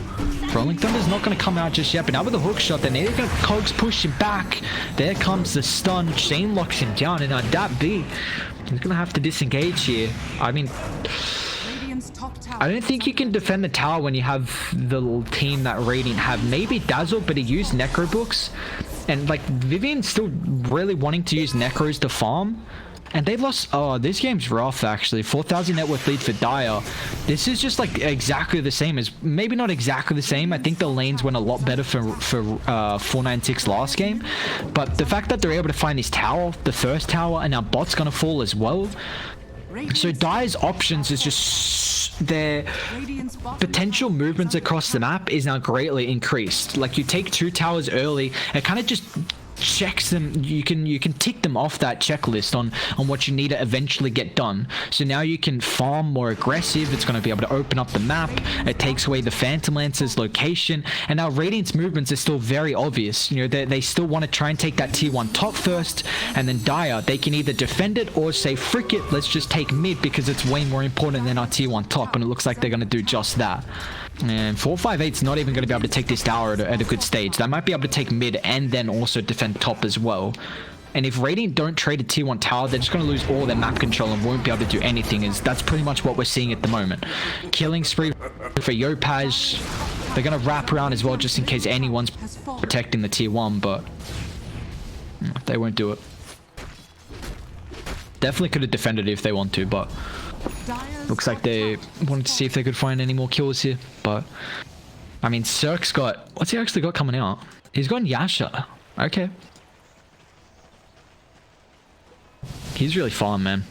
Rolling Thunder's not going to come out just yet, but now with the hook shot, then they're going to Cogs push him back. There comes the stun. Shane locks him down, and Dappy, he's going to have to disengage here. I mean, I don't think you can defend the tower when you have the team that Radiant have. Maybe Dazzle, but he used Necro books, and like Vivian's still really wanting to use Necros to farm. And they've lost. Oh, this game's rough actually. 4,000 net worth lead for Dire. This is just like exactly the same as, maybe not exactly the same. I think the lanes went a lot better for 496 last game, but the fact that they're able to find this tower, the first tower, and now bot's gonna fall as well. So Dire's options is just their potential movements across the map is now greatly increased. Like you take 2 towers early, it kind of just checks them. You can tick them off that checklist on what you need to eventually get done. So now you can farm more aggressive. It's going to be able to open up the map. It takes away the Phantom Lancer's location, and now Radiant's movements are still very obvious. You know, they still want to try and take that tier 1 top first, and then Dire, they can either defend it or say frick it, let's just take mid because it's way more important than our tier 1 top, and it looks like they're going to do just that. And 458's not even going to be able to take this tower at a good stage. They might be able to take mid and then also defend top as well. And if Radiant don't trade a tier 1 tower, they're just going to lose all their map control and won't be able to do anything. That's pretty much what we're seeing at the moment. Killing spree for Yopaj. They're going to wrap around as well just in case anyone's protecting the tier 1, but they won't do it. Definitely could have defended it if they want to, but looks like they wanted to see if they could find any more kills here. But I mean, Cirque's got, what's he actually got coming out? He's got Yasha. Okay, he's really fun, man.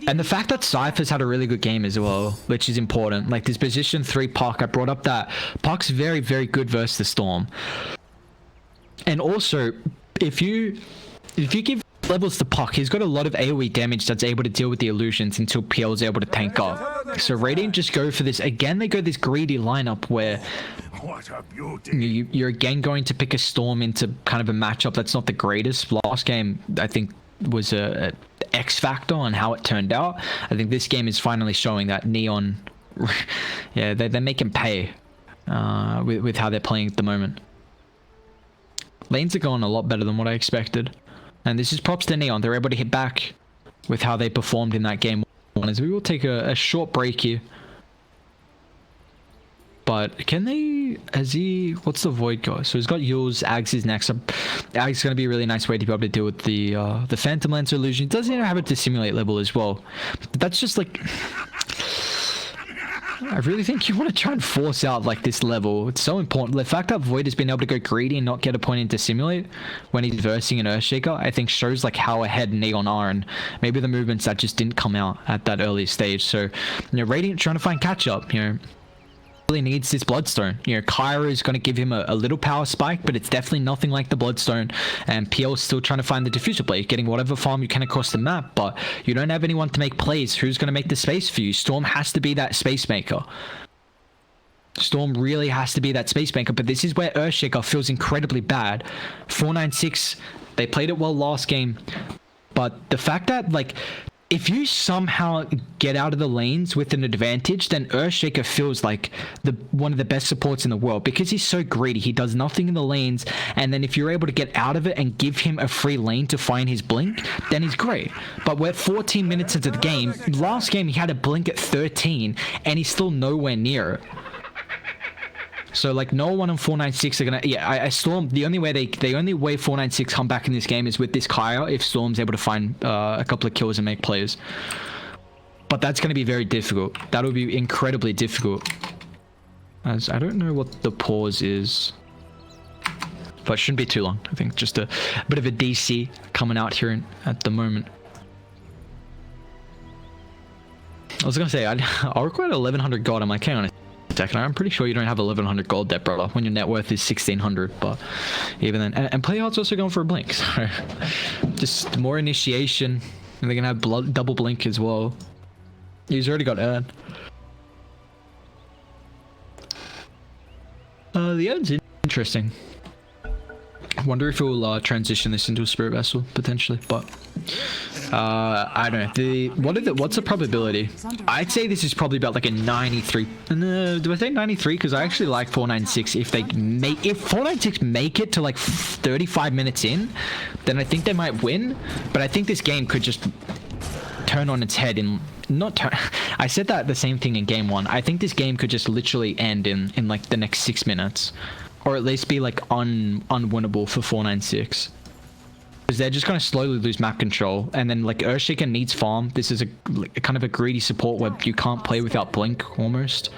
And the fact that Cypher's had a really good game as well, which is important. Like this position 3 Puck, I brought up that Puck's very, very good versus the Storm. And also, if you give levels to Puck, he's got a lot of AoE damage that's able to deal with the illusions until PL is able to tank up. So Radiant just go for this. Again, they go this greedy lineup where you're again going to pick a Storm into kind of a matchup that's not the greatest. Last game, I think, was a X factor on how it turned out. I think this game is finally showing that Neon, yeah, they make him pay with how they're playing at the moment. Lanes are going a lot better than what I expected. And this is props to Neon. They're able to hit back with how they performed in that game. As we will take a short break here. But can they, what's the Void go? So he's got Yules, Ags is next. Ags is going to be a really nice way to be able to deal with the Phantom Lancer illusion. It doesn't even have it to simulate level as well. But that's just like, I really think you want to try and force out like this level. It's so important. The fact that Void has been able to go greedy and not get a point into simulate when he's versing an Earthshaker, I think shows like how ahead Neon are, and maybe the movements that just didn't come out at that early stage. So, you know, Radiant trying to find catch up, you know, really needs this Bloodstone. You know, Kyra is going to give him a little power spike, but it's definitely nothing like the Bloodstone. And PL is still trying to find the Diffuser Blade, getting whatever farm you can across the map, but you don't have anyone to make plays. Who's going to make the space for you? Storm has to be that space maker. Storm really has to be that space maker, but this is where Earthshaker feels incredibly bad. 496, they played it well last game, but the fact that like if you somehow get out of the lanes with an advantage, then Earthshaker feels like one of the best supports in the world because he's so greedy. He does nothing in the lanes, and then if you're able to get out of it and give him a free lane to find his blink, then he's great. But we're 14 minutes into the game. Last game, he had a blink at 13, and he's still nowhere near it. So like no one on 496 are gonna I Storm, the only way 496 come back in this game is with this Kaya if Storm's able to find a couple of kills and make plays. But that's gonna be very difficult. That'll be incredibly difficult. As I don't know what the pause is. But it shouldn't be too long. I think just a bit of a DC coming out here at the moment. I was gonna say I'll require 1100 gold. I'm like, hang on a second, I'm pretty sure you don't have 1100 gold there, brother, when your net worth is 1600. But even then, and Playhard's also going for a blink, so just more initiation, and they're gonna have double blink as well. He's already got Ern. The Ern's interesting. I wonder if we'll transition this into a spirit vessel potentially, but I don't know. What's the probability? I'd say this is probably about like a 93. Do I say 93? Because I actually like 496. If 496 make it to like 35 minutes in, then I think they might win. But I think this game could just turn on its head in I said that the same thing in game 1. I think this game could just literally end in like the next 6 minutes, or at least be like unwinnable for 496. Because they're just going to slowly lose map control, and then like Earthshaker needs farm. This is a kind of a greedy support where you can't play without blink almost.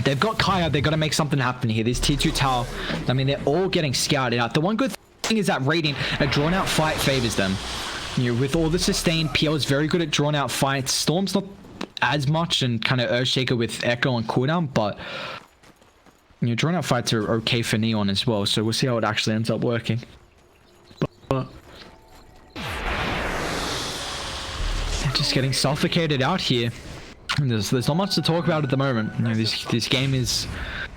They've got Kaya. They've got to make something happen here. This tier 2 tower, I mean, they're all getting scouted out. The one good thing is that Radiant, a drawn out fight favors them. You know, with all the sustained, PL is very good at drawn out fights. Storm's not as much, and kind of Earthshaker with Echo and cooldown, but you know, drawn out fights are okay for Neon as well. So we'll see how it actually ends up working. But just getting suffocated out here. And there's not much to talk about at the moment. You know, this game it's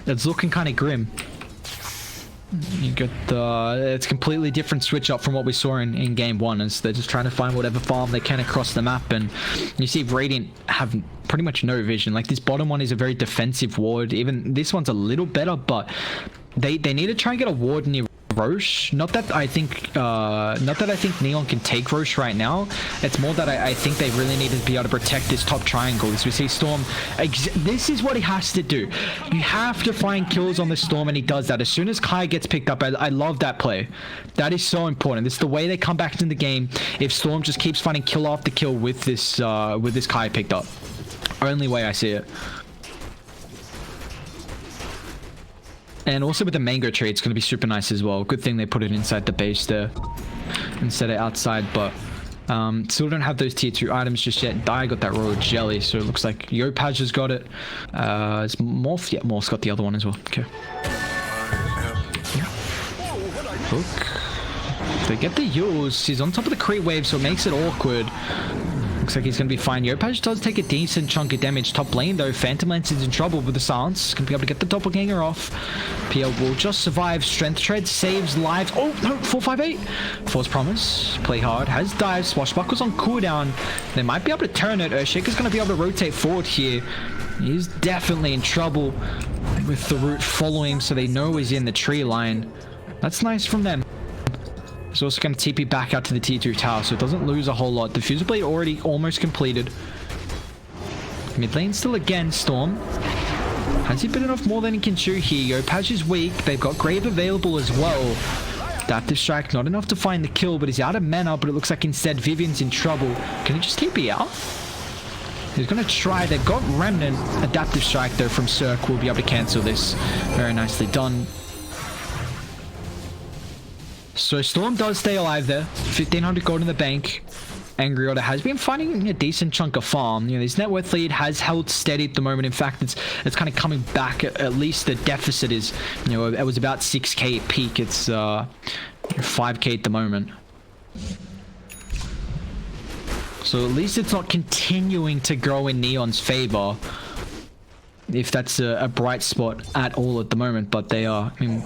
looking kind of grim. You got it's completely different switch up from what we saw in game 1, as they're just trying to find whatever farm they can across the map, and you see Radiant have pretty much no vision. Like this bottom one is a very defensive ward. Even this one's a little better, but they need to try and get a ward near Roche. Not that I think Neon can take Roche right now. It's more that I think they really need to be able to protect this top triangle. As we see Storm, this is what he has to do. You have to find kills on the Storm, and he does that. As soon as Kai gets picked up, I love that play. That is so important. This is the way they come back into the game. If Storm just keeps finding kill after kill with this Kai picked up. Only way I see it. And also with the mango tree, it's going to be super nice as well. Good thing they put it inside the base there instead of outside. But still don't have those tier 2 items just yet. Dai got that royal jelly, so it looks like Yopaj has got it. It's Morph. Yeah, Morph's got the other one as well. Okay. Hook. They get the use. He's on top of the creep wave, so it makes it awkward. Looks like he's going to be fine. Yopaj does take a decent chunk of damage. Top lane, though, Phantom Lance is in trouble with the silence. Going to be able to get the doppelganger off. PL will just survive. Strength Tread saves lives. Oh, no, 458. False Promise. Play hard. Has dive. Swashbuckle's on cooldown. They might be able to turn it. Earthshaker's going to be able to rotate forward here. He's definitely in trouble with the root following him, so they know he's in the tree line. That's nice from them. He's also going to TP back out to the tier 2 tower, so it doesn't lose a whole lot. Diffuser Blade already almost completed. Mid lane still again, Storm. Has he bitten off more than he can chew here? Yopaj is weak. They've got Grave available as well. Adaptive Strike, not enough to find the kill, but he's out of mana, but it looks like instead Vivian's in trouble. Can he just TP out? He's going to try. They've got Remnant. Adaptive Strike, though, from Cirque will be able to cancel this. Very nicely done. So Storm does stay alive there. 1500 gold in the bank. Angry Order has been finding a decent chunk of farm. You know, his net worth lead has held steady at the moment. In fact, it's kind of coming back. At least the deficit is, you know, it was about 6k at peak. It's 5k at the moment. So at least it's not continuing to grow in Neon's favor. if that's a bright spot at all at the moment, but they are, I mean,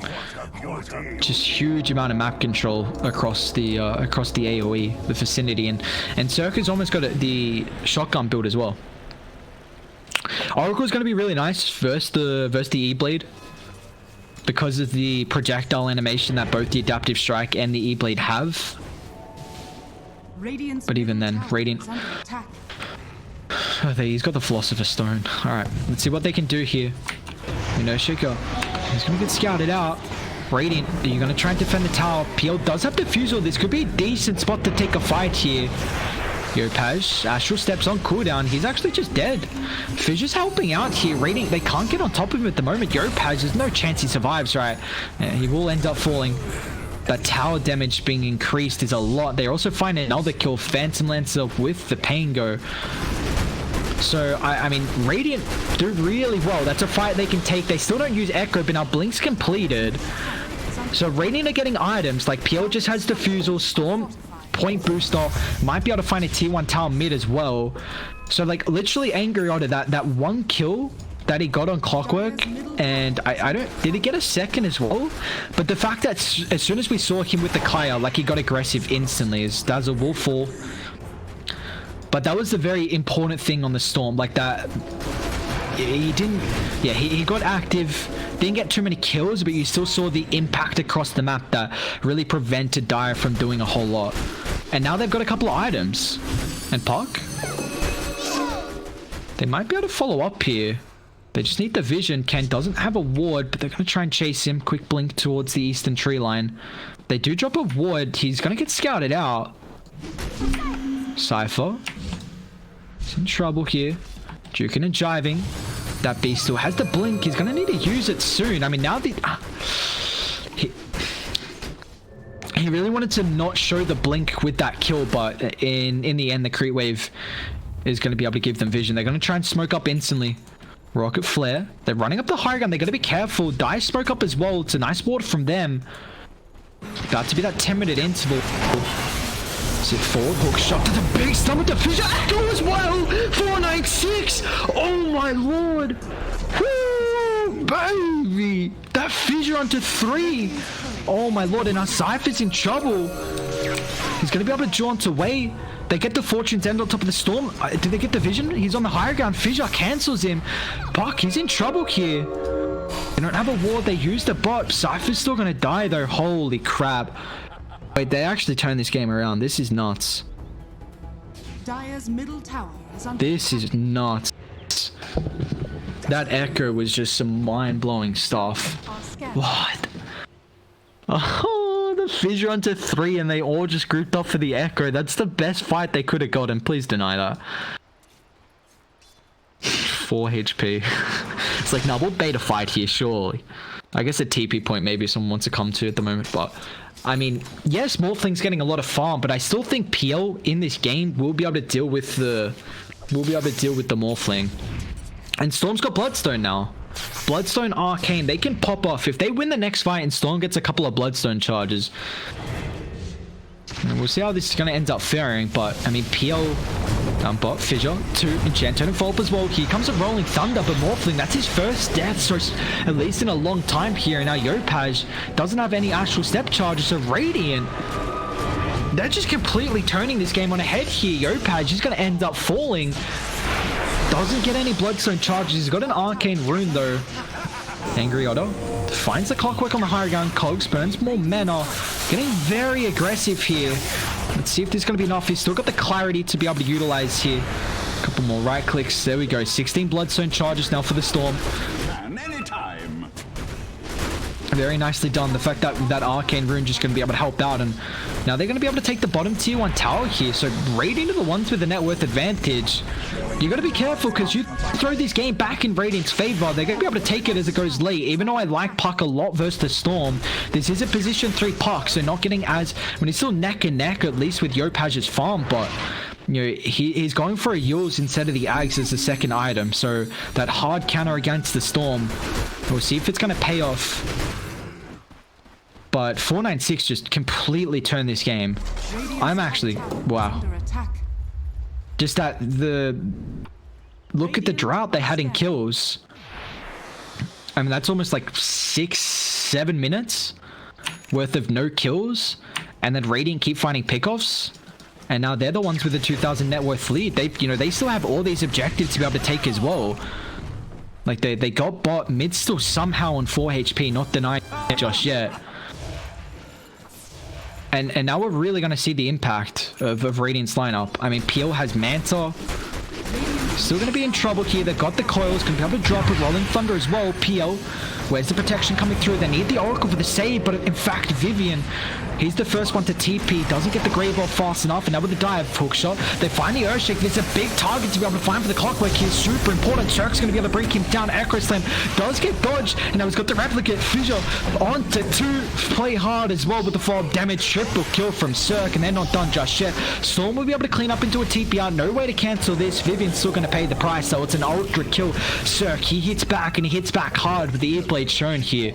just huge amount of map control across the AoE, the vicinity, and Circa's almost got the shotgun build as well. Oracle's going to be really nice versus the E-Blade because of the projectile animation that both the Adaptive Strike and the E-Blade have. Radiant's But even then, middle tower Radiant... is under attack. Oh, he's got the Philosopher's Stone. Alright, let's see what they can do here. You know, Shaker, he's going to get scouted out. Radiant, are you going to try and defend the tower? PL does have Diffusal. This could be a decent spot to take a fight here. Yopaj, Astral steps on cooldown. He's actually just dead. Fissure's helping out here. Radiant, they can't get on top of him at the moment. Yopaj, there's no chance he survives, right? Yeah, he will end up falling. That tower damage being increased is a lot. They also find another kill. Phantom Lancer with the Pango. So, I mean, Radiant do really well. That's a fight they can take. They still don't use Echo, but now Blink's completed. So, Radiant are getting items. Like, PL just has Diffusal, Storm, Point Booster. Might be able to find a tier 1 tower mid as well. So, like, literally Angry Otter, that one kill that he got on Clockwork, and I don't... Did he get a second as well? But the fact that as soon as we saw him with the Kaya, like, he got aggressive instantly. His Dazzle will fall. But that was the very important thing on the Storm, like that. He didn't, yeah, he got active, didn't get too many kills, but you still saw the impact across the map that really prevented Dire from doing a whole lot. And now they've got a couple of items. And Puck? They might be able to follow up here. They just need the vision. Ken doesn't have a ward, but they're going to try and chase him. Quick blink towards the eastern tree line. They do drop a ward. He's going to get scouted out. Cypher. He's in trouble here. Juking and jiving. That beast still has the blink. He's going to need to use it soon. I mean, now the... He really wanted to not show the blink with that kill, but in the end, the Creep Wave is going to be able to give them vision. They're going to try and smoke up instantly. Rocket Flare. They're running up the high ground. They're going to be careful. Die smoke up as well. It's a nice ward from them. About to be that 10-minute interval. Sit forward, hook shot to the big stomach, the Fissure Echo as well! 496! Oh my lord! Woo! Baby! That Fissure onto 3! Oh my lord, and our Cypher's in trouble! He's gonna be able to jaunt away. They get the Fortune's End on top of the Storm. Did they get the vision? He's on the higher ground. Fissure cancels him. Buck, he's in trouble here. They don't have a ward, they use the bot. Cypher's still gonna die though. Holy crap. Wait, they actually turned this game around. This is nuts. Dire's middle tower is under This is nuts. That Echo was just some mind-blowing stuff. What? Oh, the Fissure onto 3 and they all just grouped up for the Echo. That's the best fight they could have gotten. Please deny that. 4 HP. It's like, no, we'll bait a fight here, surely. I guess a TP point maybe someone wants to come to at the moment, but... I mean, yes, Morphling's getting a lot of farm, but I still think PL in this game will be able to deal with the Morphling. And Storm's got Bloodstone now. Bloodstone Arcane, they can pop off. If they win the next fight and Storm gets a couple of Bloodstone charges, and we'll see how this is going to end up faring, but I mean, PL... bot, Fissure, 2, Enchant, and Volp as well. Here comes a Rolling Thunder, but Morphling, that's his first death, so it's at least in a long time here. And now Yopaj doesn't have any Astral Step charges, so Radiant, they're just completely turning this game on a head here. Yopaj is going to end up falling. Doesn't get any Bloodstone charges. He's got an Arcane Rune, though. Angry Otter finds the Clockwork on the higher ground. Cogs burns more mana. Getting very aggressive here. Let's see if this is going to be enough. He's still got the clarity to be able to utilize here. A couple more right clicks. There we go. 16 Bloodstone charges now for the Storm. Very nicely done. The fact that that Arcane Rune just going to be able to help out. And now they're going to be able to take the bottom tier 1 tower here. So Radiant are the ones with the net worth advantage. You got to be careful because you throw this game back in Radiant's favor. They're going to be able to take it as it goes late. Even though I like Puck a lot versus the Storm, this is a position 3 Puck. So not getting as... when he's still neck and neck at least with Yopaj's farm. But... you know, he's going for a Yules instead of the Ags as the second item. So that hard counter against the Storm. We'll see if it's going to pay off. But 496 just completely turned this game. I'm actually... wow. Just that the... look at the drought they had in kills. I mean, that's almost like 6-7 minutes worth of no kills, and then Radiant keep finding pickoffs, and now they're the ones with the 2,000 net worth lead. They, you know, they still have all these objectives to be able to take as well. Like they got bot mid still somehow on 4 HP, not denying it just yet. And now we're really gonna see the impact of Radiant's lineup. I mean, PL has Manta. Still going to be in trouble here. They've got the coils. Can be able to drop a Rolling Thunder as well. PL, where's the protection coming through? They need the Oracle for the save, but in fact, Vivian, he's the first one to TP. Doesn't get the Grave off fast enough, and now with the dive hook shot, they find the Earthshake. There's a big target to be able to find for the Clockwork here. Super important. Cirque's going to be able to bring him down. Echo Slam does get dodged, and now he's got the replicate. Fissure on to 2. Play hard as well with the fall damage. Triple kill from Cirque, and they're not done just yet. Storm will be able to clean up into a TPR. No way to cancel this. Vivian's still going to pay the price, so it's an ultra kill. Cirque, he hits back, and he hits back hard with the ear blade shown here.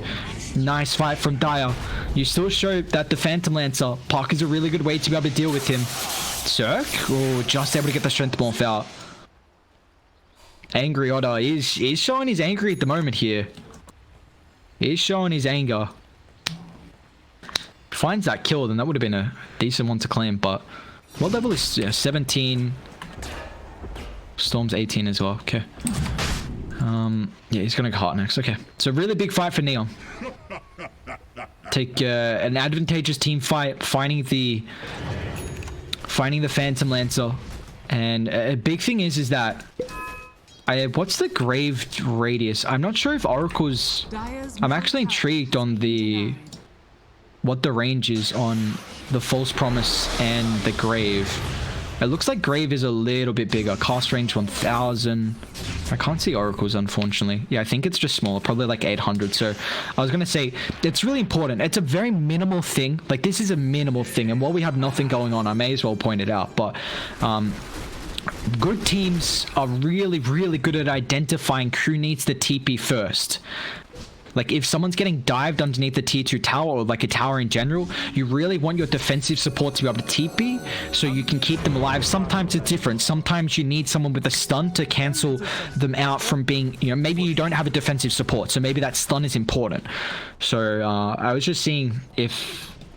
Nice fight from Dire. You still show that the Phantom Lancer, Park is a really good way to be able to deal with him. Cirque, oh, just able to get the Strength Morph out. Angry Otter is showing his angry at the moment here. He's showing his anger. Finds that kill, then that would have been a decent one to claim, but what level is 17? Storm's 18 as well. Okay. Yeah, he's gonna go hot next. Okay, so really big fight for Neon. Take an advantageous team fight, finding the Phantom Lancer, and a big thing is that what's the Grave radius? I'm not sure if Oracle's. I'm actually intrigued on what the range is on the False Promise and the Grave. It looks like Grave is a little bit bigger. Cast range 1000. I can't see Oracles, unfortunately. Yeah, I think it's just smaller, probably like 800. So I was going to say, it's really important. It's a very minimal thing. Like, this is a minimal thing. And while we have nothing going on, I may as well point it out. But good teams are really, really good at identifying who needs the TP first. Like, if someone's getting dived underneath the tier 2 tower, or like a tower in general, you really want your defensive support to be able to TP so you can keep them alive. Sometimes it's different. Sometimes you need someone with a stun to cancel them out from being, you know, maybe you don't have a defensive support, so maybe that stun is important. So I was just seeing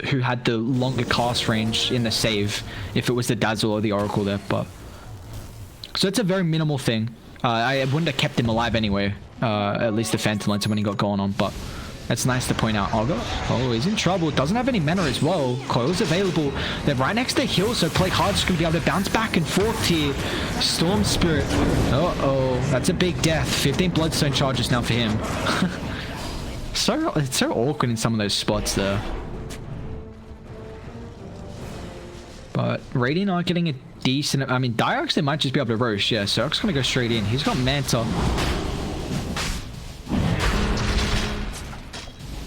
who had the longer cast range in the save, if it was the Dazzle or the Oracle there, but so it's a very minimal thing. I wouldn't have kept him alive anyway. At least the Phantom Lancer when he got going on, but that's nice to point out. Oh, he's in trouble. Doesn't have any mana as well. Coil's available. They're right next to Hill, so Play Hard's going to be able to bounce back and forth here. Storm Spirit. Uh-oh. That's a big death. 15 Bloodstone charges now for him. It's so awkward in some of those spots there. But Radiant are getting a decent. I mean, Dire actually might just be able to roast. Yeah, so Cirque's going to go straight in. He's got Manta.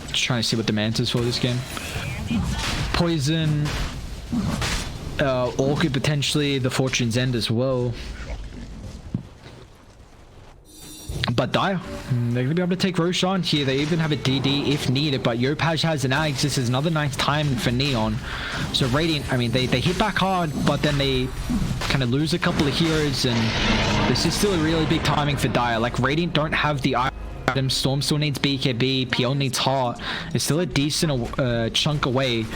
Just trying to see what the Manta's for this game. Poison. Orchid potentially. The Fortune's End as well. But Dire, they're going to be able to take Roshan here. They even have a DD if needed, but Yopaj has an Ags. This is another nice timing for Neon. So Radiant, I mean, they hit back hard, but then they kind of lose a couple of heroes, and this is still a really big timing for Dire. Like, Radiant don't have the item. Storm still needs BKB. PL needs Heart. It's still a decent chunk away.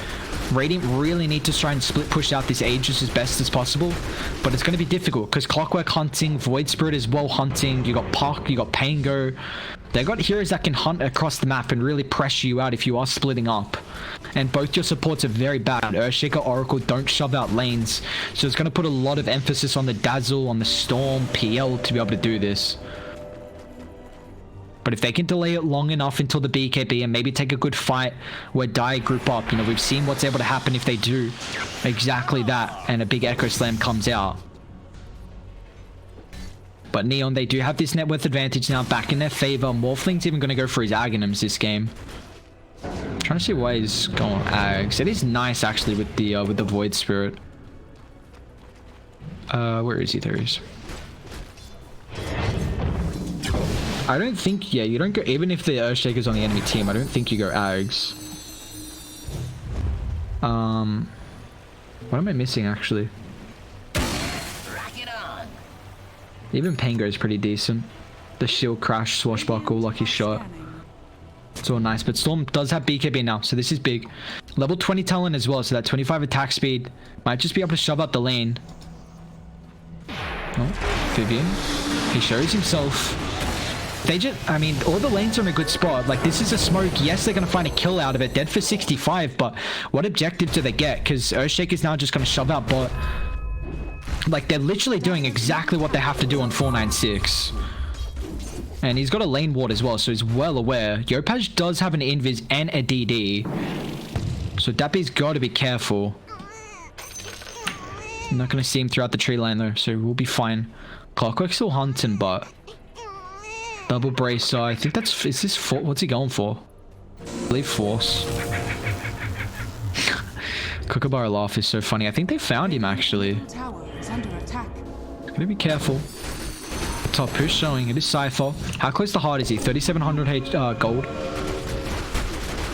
Radiant really need to try and split push out this Aegis as best as possible, but it's going to be difficult because Clockwork hunting, Void Spirit is well hunting, you got Puck, you got Pango. They got heroes that can hunt across the map and really pressure you out if you are splitting up, and both your supports are very bad. Earthshaker, Oracle don't shove out lanes, so it's going to put a lot of emphasis on the Dazzle, on the Storm, PL to be able to do this. But if they can delay it long enough until the BKB and maybe take a good fight where Dire group up, you know, we've seen what's able to happen if they do exactly that and a big Echo Slam comes out. But Neon, they do have this net worth advantage now back in their favor. Morphling's even going to go for his Aghanims this game. I'm trying to see why he's going Ags. It is nice actually with the Void Spirit. Where is he? There he is. I don't think, yeah, you don't go, even if the Earthshaker's on the enemy team, I don't think you go Ags. What am I missing, actually? Even Pango is pretty decent. The shield crash, swashbuckle, lucky shot. It's all nice, but Storm does have BKB now, so this is big. Level 20 talent as well, so that 25 attack speed might just be able to shove out the lane. Oh, Vivian. He shows himself. They just, I mean, all the lanes are in a good spot. Like, this is a smoke. Yes, they're going to find a kill out of it. Dead for 65, but what objective do they get? Because Earthshaker's now just going to shove out bot. Like, they're literally doing exactly what they have to do on 496. And he's got a lane ward as well, so he's well aware. Yopaj does have an invis and a DD. So Dappy's got to be careful. I'm not going to see him throughout the tree line, though, so we'll be fine. Clockwork's still hunting, but... Double bracer. I think that's... Is this... What's he going for? I believe force. Kookaburra laugh is so funny. I think they found him, actually. Gotta be careful. Top push showing. It is Cypher. How close to hard is he? 3,700 gold.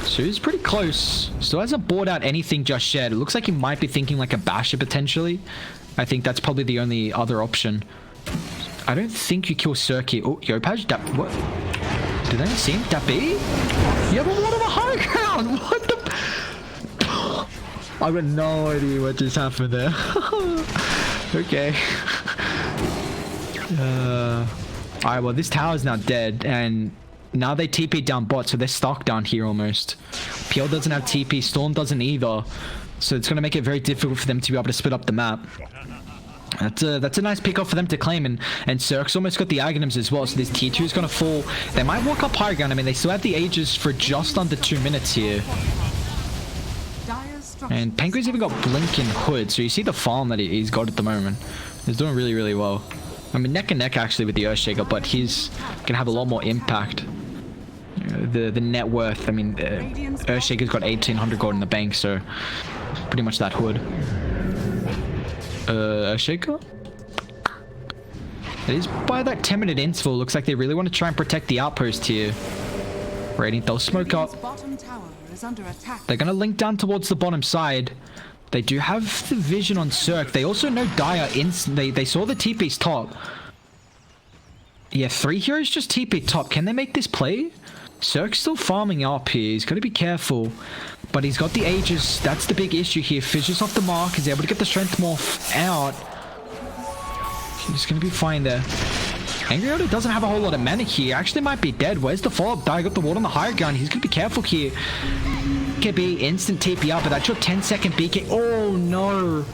So he's pretty close. Still hasn't bought out anything just yet. It looks like he might be thinking like a basher potentially. I think that's probably the only other option. I don't think you kill Circuit. Oh, Yopaj, what? Did they see him? Dappy? Yeah, but what of a high ground? What the? I've got no idea what just happened there. Okay. Alright, well, this tower's now dead, and now they TP down bot, so they're stuck down here almost. PL doesn't have TP, Storm doesn't either, so it's going to make it very difficult for them to be able to split up the map. That's a nice pick off for them to claim, and Cirque's almost got the Aghanims as well, so this tier 2 is going to fall. They might walk up high ground. I mean, they still have the Aegis for just under 2 minutes here. And Penguin's even got Blink and Hood, so you see the farm that he's got at the moment. He's doing really, really well. I mean, neck and neck actually with the Earthshaker, but he's gonna have a lot more impact. The net worth, I mean, Earthshaker's got 1,800 gold in the bank, so pretty much that Hood. Earthshaker? It is by that 10-minute interval. Looks like they really want to try and protect the outpost here. Radiant, they'll smoke up. They're gonna link down towards the bottom side. They do have the vision on Cirque. They also know Dire instantly. They saw the TP's top. Yeah, 3 heroes just TP top. Can they make this play? Cirque's still farming up here. He's got to be careful. But he's got the Aegis. That's the big issue here. Fishes off the mark. He's able to get the Strength Morph out. He's going to be fine there. Angry Oda doesn't have a whole lot of mana here. Actually might be dead. Where's the follow-up? Dire got the ward on the higher ground. He's going to be careful here. BKB, instant TP up, but that's your 10-second BK. Oh, no.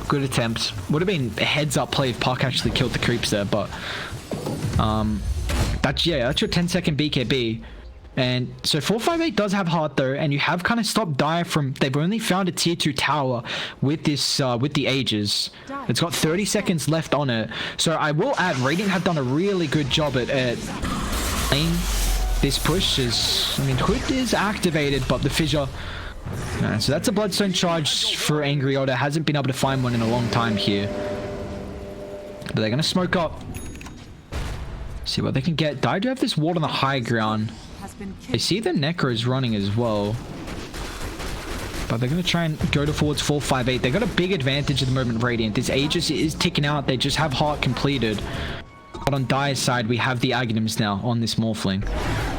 Good attempt. Would have been a heads-up play if Puck actually killed the creeps there, but... that's your 10-second BKB. And so 458 does have heart though, and you have kind of stopped Dire from... They've only found a tier 2 tower with this, with the Aegis. It's got 30 seconds left on it. So I will add, Radiant have done a really good job at playing this push. Is, I mean, Hood is activated, but the fissure... so that's a Bloodstone charge for Angry Oda. Hasn't been able to find one in a long time here. But they're going to smoke up. See what they can get. Dire do have this ward on the high ground. They see the Necros running as well. But they're going to try and go towards 458. They got a big advantage at the moment, Radiant. This Aegis is ticking out. They just have heart completed. But on Dire's side, we have the Aghanims now on this Morphling.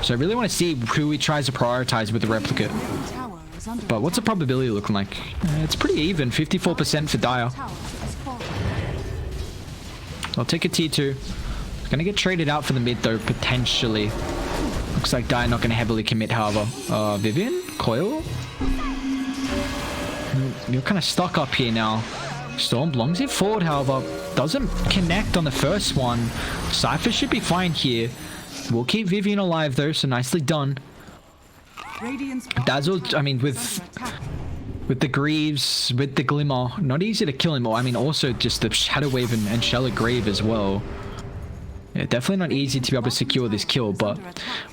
So I really want to see who he tries to prioritize with the Replicate. But what's the probability looking like? It's pretty even. 54% for Dire. I'll take a T2. It's going to get traded out for the mid though, potentially. Looks like Dire not going to heavily commit, however. Vivian? Coil? You're kind of stuck up here now. Storm belongs it forward, however. Doesn't connect on the first one. Cypher should be fine here. We'll keep Vivian alive though, so nicely done. Dazzle, I mean, with the Greaves, with the Glimmer, not easy to kill him. Or I mean, also just the Shadow Wave and Shell of Grave as well. Yeah, definitely not easy to be able to secure this kill, but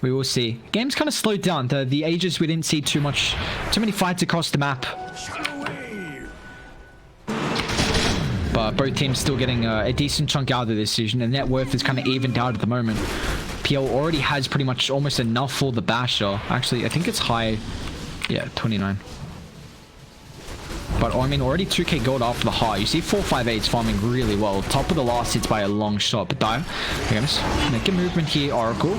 we will see. Game's kind of slowed down. The Aegis, we didn't see too many fights across the map. But both teams still getting a decent chunk out of the decision. And net worth is kind of evened out at the moment. PL already has pretty much almost enough for the Basher. Actually, I think it's high. Yeah, 29. But I mean, already 2k gold after the high. You see 458's farming really well. Top of the last hits by a long shot. But Dire, make a movement here, Oracle.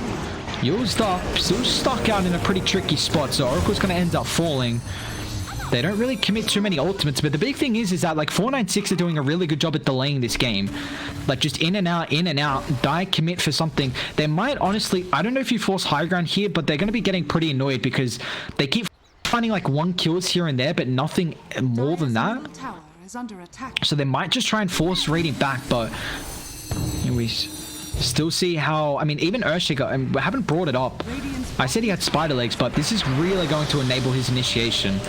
Used up, still stuck out in a pretty tricky spot, so Oracle's going to end up falling. They don't really commit too many ultimates, but the big thing is that like 496 are doing a really good job at delaying this game. Like just in and out, die, commit for something. They might honestly, I don't know if you force high ground here, but they're going to be getting pretty annoyed because they keep finding like 1 kills here and there, but nothing more than that. So they might just try and force raiding back, but we still see how, I mean, even Earthshaker, and we haven't brought it up. I said he had spider legs, but this is really going to enable his initiation.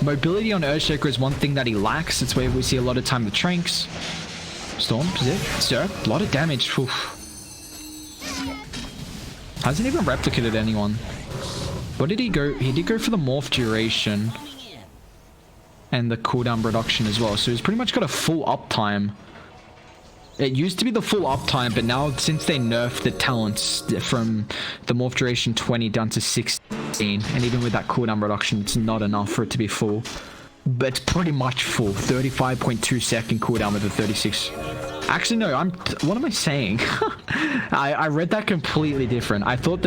Mobility on Earthshaker is one thing that he lacks. It's where we see a lot of time with Tranks. Storm, Zip, Sir, a lot of damage. Oof. Hasn't even replicated anyone. What did he go? He did go for the morph duration and the cooldown reduction as well. So he's pretty much got a full uptime. It used to be the full uptime, but now since they nerfed the talents from the morph duration 20 down to 16, and even with that cooldown reduction, it's not enough for it to be full. But it's pretty much full. 35.2 second cooldown with the 36. Actually, no, what am I saying? I read that completely different. I thought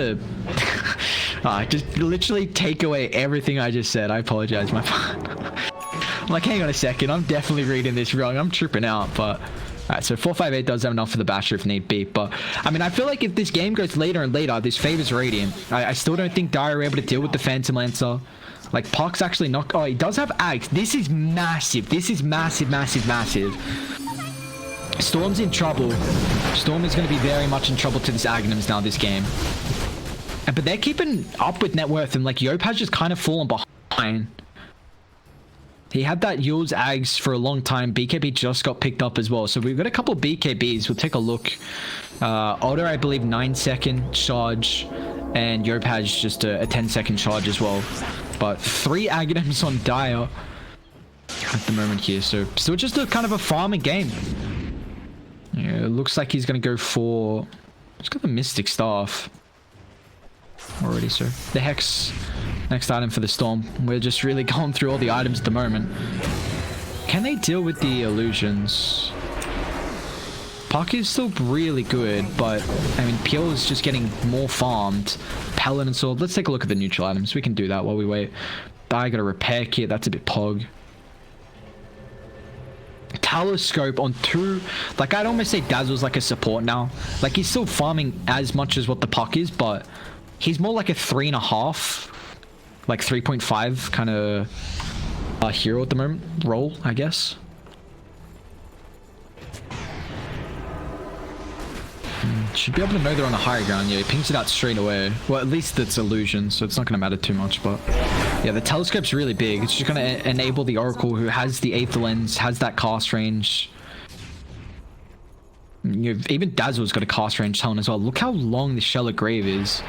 just literally take away everything I just said. I apologize, my I'm like, hang on a second. I'm definitely reading this wrong. I'm tripping out, but... Alright, so 458 does have enough for the Basher if need be, but I mean, I feel like if this game goes later and later, this favors Radiant. I still don't think Dire are able to deal with the Phantom Lancer. Like, Puck's actually not... Oh, he does have Ags. This is massive. This is massive, massive, massive. Storm's in trouble. Storm is going to be very much in trouble to this Aghanims now this game. But they're keeping up with net worth, and like, Yop has just kind of fallen behind. He had that Yule's Ags for a long time. BKB just got picked up as well. So we've got a couple BKBs. We'll take a look. Otter, I believe, 9-second charge. And Yop has just a 10-second charge as well. But 3 Aghanims on Dire at the moment here. So still just a kind of a farming game. Yeah, it looks like he's going to go for... He's got the Mystic Staff already, sir. The Hex... Next item for the Storm. We're just really going through all the items at the moment. Can they deal with the illusions? Puck is still really good, but I mean, Peel is just getting more farmed. Paladin and Sword. Let's take a look at the neutral items. We can do that while we wait. I got a repair kit. That's a bit pog. Telescope on 2. Like, I'd almost say Dazzle's like a support now. Like, he's still farming as much as what the Puck is, but he's more like a 3.5. Like 3.5 kind of hero at the moment. Role, I guess. Should be able to know they're on the higher ground. Yeah, he pings it out straight away. Well, at least it's illusion, so it's not going to matter too much. But yeah, the telescope's really big. It's just going to enable the Oracle, who has the Aether Lens, has that cast range. Even Dazzle's got a cast range talent as well. Look how long the Shell of Grave is.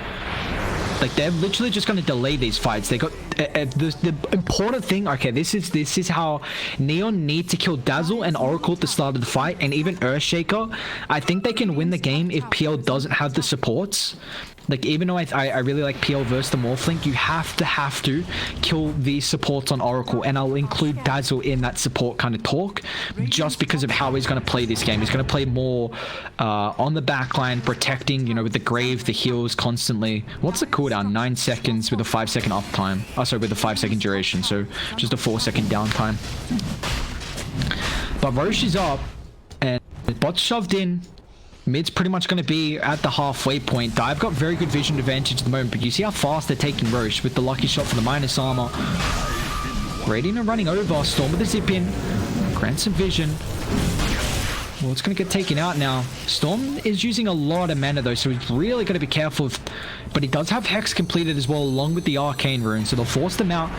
Like, they're literally just going to delay these fights. They got the important thing. Okay, this is how Neon need to kill Dazzle and Oracle at the start of the fight, and even Earthshaker. I think they can win the game if PL doesn't have the supports. Like, even though I really like PL versus the Morphlink, you have to kill these supports on Oracle, and I'll include Dazzle in that support kind of talk, just because of how he's going to play this game. He's going to play more on the backline, protecting, you know, with the Grave, the heals constantly. What's the cooldown? 9 seconds with a 5-second uptime. Oh, sorry, with a 5-second duration, so just a 4-second downtime. But Roche is up, and bot's shoved in. Mid's pretty much going to be at the halfway point. Dive got very good vision advantage at the moment, but you see how fast they're taking Roche with the lucky shot for the minus armor. Radiant are running over. Storm with the zip in. Grants some vision. Well, it's going to get taken out now. Storm is using a lot of mana though, so he's really got to be careful. But he does have Hex completed as well, along with the Arcane Rune, so they'll force them out.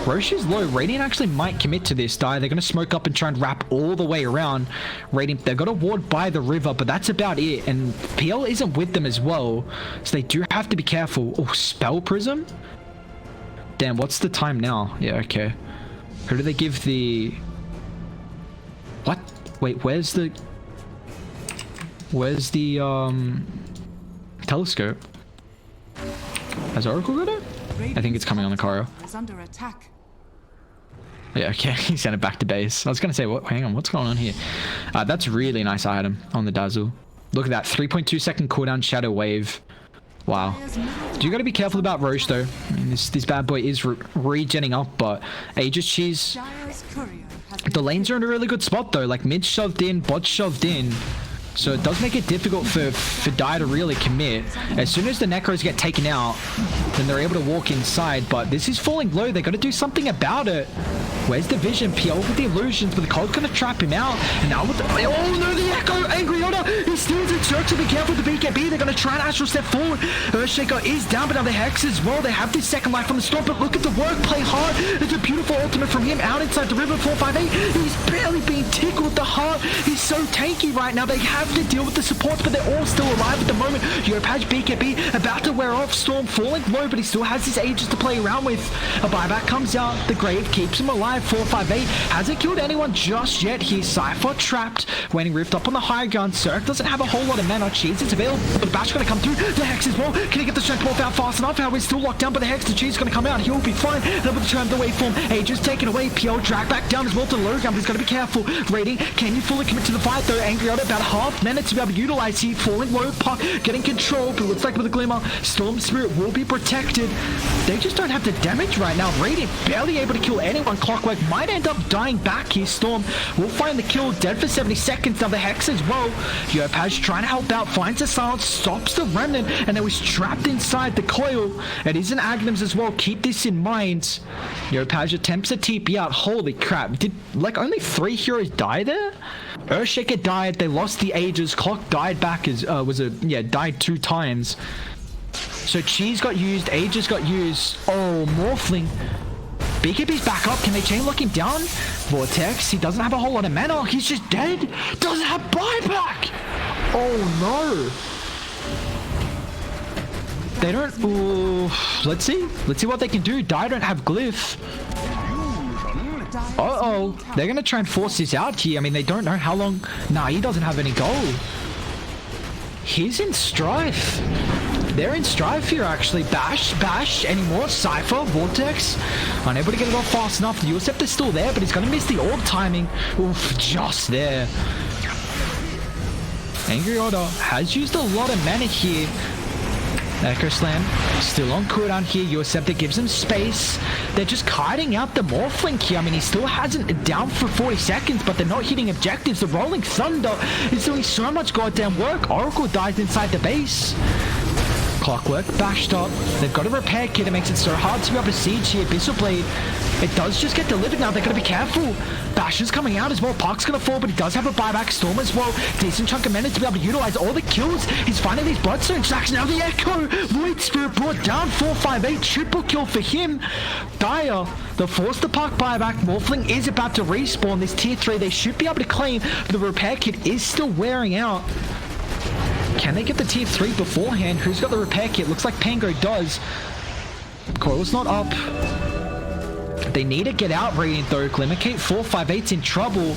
Roche is low. Radiant actually might commit to this. They're going to smoke up and try and wrap all the way around. Radiant, they've got a ward by the river, but that's about it. And PL isn't with them as well, so they do have to be careful. Oh, Spell Prism? Damn, what's the time now? Yeah, okay. Who do they give the... What? Wait, where's the telescope? Has Oracle got it? I think it's coming on the Karo. Under attack. Yeah, okay, he sent it back to base. I was gonna say, what? Hang on, what's going on here? That's a really nice item on the Dazzle. Look at that, 3.2 second cooldown Shadow Wave. Wow. You got to be careful about Roche though. I mean, this bad boy is regenning up, but Aegis Cheese. Dire's courier has The lanes are in a really good spot though. Like mid shoved in, bot shoved in. So it does make it difficult for Dire to really commit. As soon as the Necros get taken out, then they're able to walk inside. But this is falling low. They got to do something about it. Where's the vision? PL with the illusions, but the code's going to trap him out. And now with the... Oh no, the Echo! Angry Otter! He steals it. Search to be careful with the BKB. They're going to try and astral step forward. Earthshaker is down, but now the Hex as well. They have this second life on the storm, but look at the work. Play hard. It's a beautiful ultimate from him out inside the river. 458. He's barely being tickled with the heart. He's so tanky right now. They have to deal with the supports, but they're all still alive at the moment. Yopaj BKB about to wear off. Storm falling low, but he still has his Aegis to play around with. A buyback comes out. The Grave keeps him alive. 458 hasn't killed anyone just yet. He's Cypher trapped. Waiting Rift up on the high ground. Cirque doesn't have a whole lot of mana. Cheese is available. The Bash going to come through. The Hex as well. Can he get the strength morph out fast enough? How he's still locked down, but the Hex, the Cheese is going to come out. He'll be fine. Able to turn the waveform. Aegis taken away. PO drag back down as well to the low ground, but he's got to be careful. Rating, can you fully commit to the fight though? Angry Otter about a half minute to be able to utilize. He falling low, Puck getting control, but it looks like with a glimmer, Storm Spirit will be protected. They just don't have the damage right now. Radiant barely able to kill anyone. Clockwork might end up dying back here. Storm will find the kill, dead for 70 seconds. Now the Hex as well. Yopaj trying to help out, finds the silence, stops the Remnant, and now he's trapped inside the coil. It is an Agnums as well. Keep this in mind. Yopaj attempts to TP out. Holy crap. Did like only 3 heroes die there? Earthshaker died. They lost the Aegis. Clock died back as died 2 times. So Cheese got used. Aegis got used. Oh, Morphling. BKB's back up. Can they chain lock him down? Vortex. He doesn't have a whole lot of mana. He's just dead. Doesn't have buyback. Oh no. They don't. Ooh. Let's see. Let's see what they can do. Dire don't have glyph. Uh-oh. They're going to try and force this out here. I mean, they don't know how long... Nah, he doesn't have any gold. He's in Strife. They're in Strife here, actually. Bash, anymore. Cypher, Vortex. Unable to get it off fast enough. The Usept is still there, but he's going to miss the orb timing. Oof, just there. Angry Otter has used a lot of mana here. Echo Slam still on cooldown here. Usept gives him space. They're just kiting out the Morphling here. I mean, he still hasn't down for 40 seconds, but they're not hitting objectives. The Rolling Thunder is doing so much goddamn work. Oracle dies inside the base. Clockwork bashed up. They've got a repair kit. It makes it so hard to be able to siege here. Abyssal Blade. It does just get delivered now. They're going to be careful. Bash is coming out as well. Park's going to fall, but he does have a buyback. Storm as well. Decent chunk of mana to be able to utilize all the kills. He's finding these Bloodstone stacks. Now the Echo. Void Spirit brought down. 458. Triple kill for him. Dire. They'll force the Park buyback. Morphling is about to respawn. This tier 3 they should be able to claim. But the repair kit is still wearing out. Can they get the tier 3 beforehand? Who's got the repair kit? Looks like Pango does. Coil's not up. They need to get out Radiant though. Glimmercate 458's in trouble.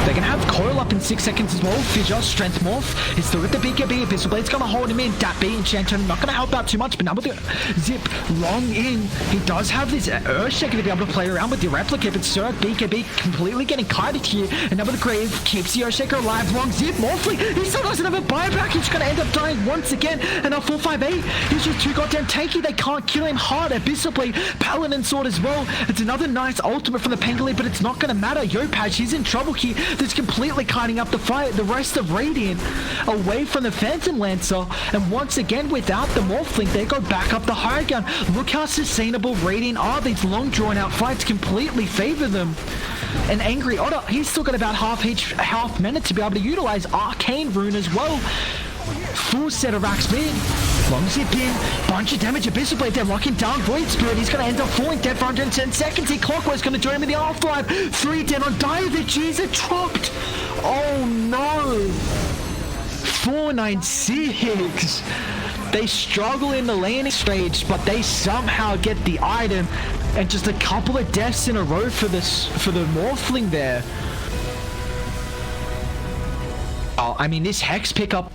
They can have Coil up in 6 seconds as well. Fissure, Strength Morph. He's still got the BKB. Abyssal Blade's going to hold him in. Dat B Enchantress not going to help out too much, but now with the Zip long in, he does have this Earthshaker to be able to play around with the Replicate, but Cirque BKB completely getting kited here. And now with the Grave keeps the Earthshaker alive. Long Zip, Morphling. He still doesn't have a buyback. He's going to end up dying once again. And now 458. He's just too goddamn tanky. They can't kill him hard. Abyssal Blade, Paladin Sword as well. It's another nice ultimate from the Pangolin, but it's not going to matter. Yopaj, he's in trouble here. That's completely kiting up the fight. The rest of Radiant away from the Phantom Lancer, and once again without the Morphling, they go back up the high ground. Look how sustainable Radiant are. These long drawn out fights completely favor them. And Angry Otter, he's still got about half minute to be able to utilize Arcane Rune as well. Full set of racks mid. Long Zip in. Bunch of damage. Abyssal Blade. They're locking down Void Spirit. He's going to end up falling dead for 110 seconds. He Clockwork's going to join him in the afterlife. 3 dead on Dire. The G's are dropped. Oh no. 496. They struggle in the landing stage, but they somehow get the item. And just a couple of deaths in a row for the Morphling there. Oh, I mean, this Hex pickup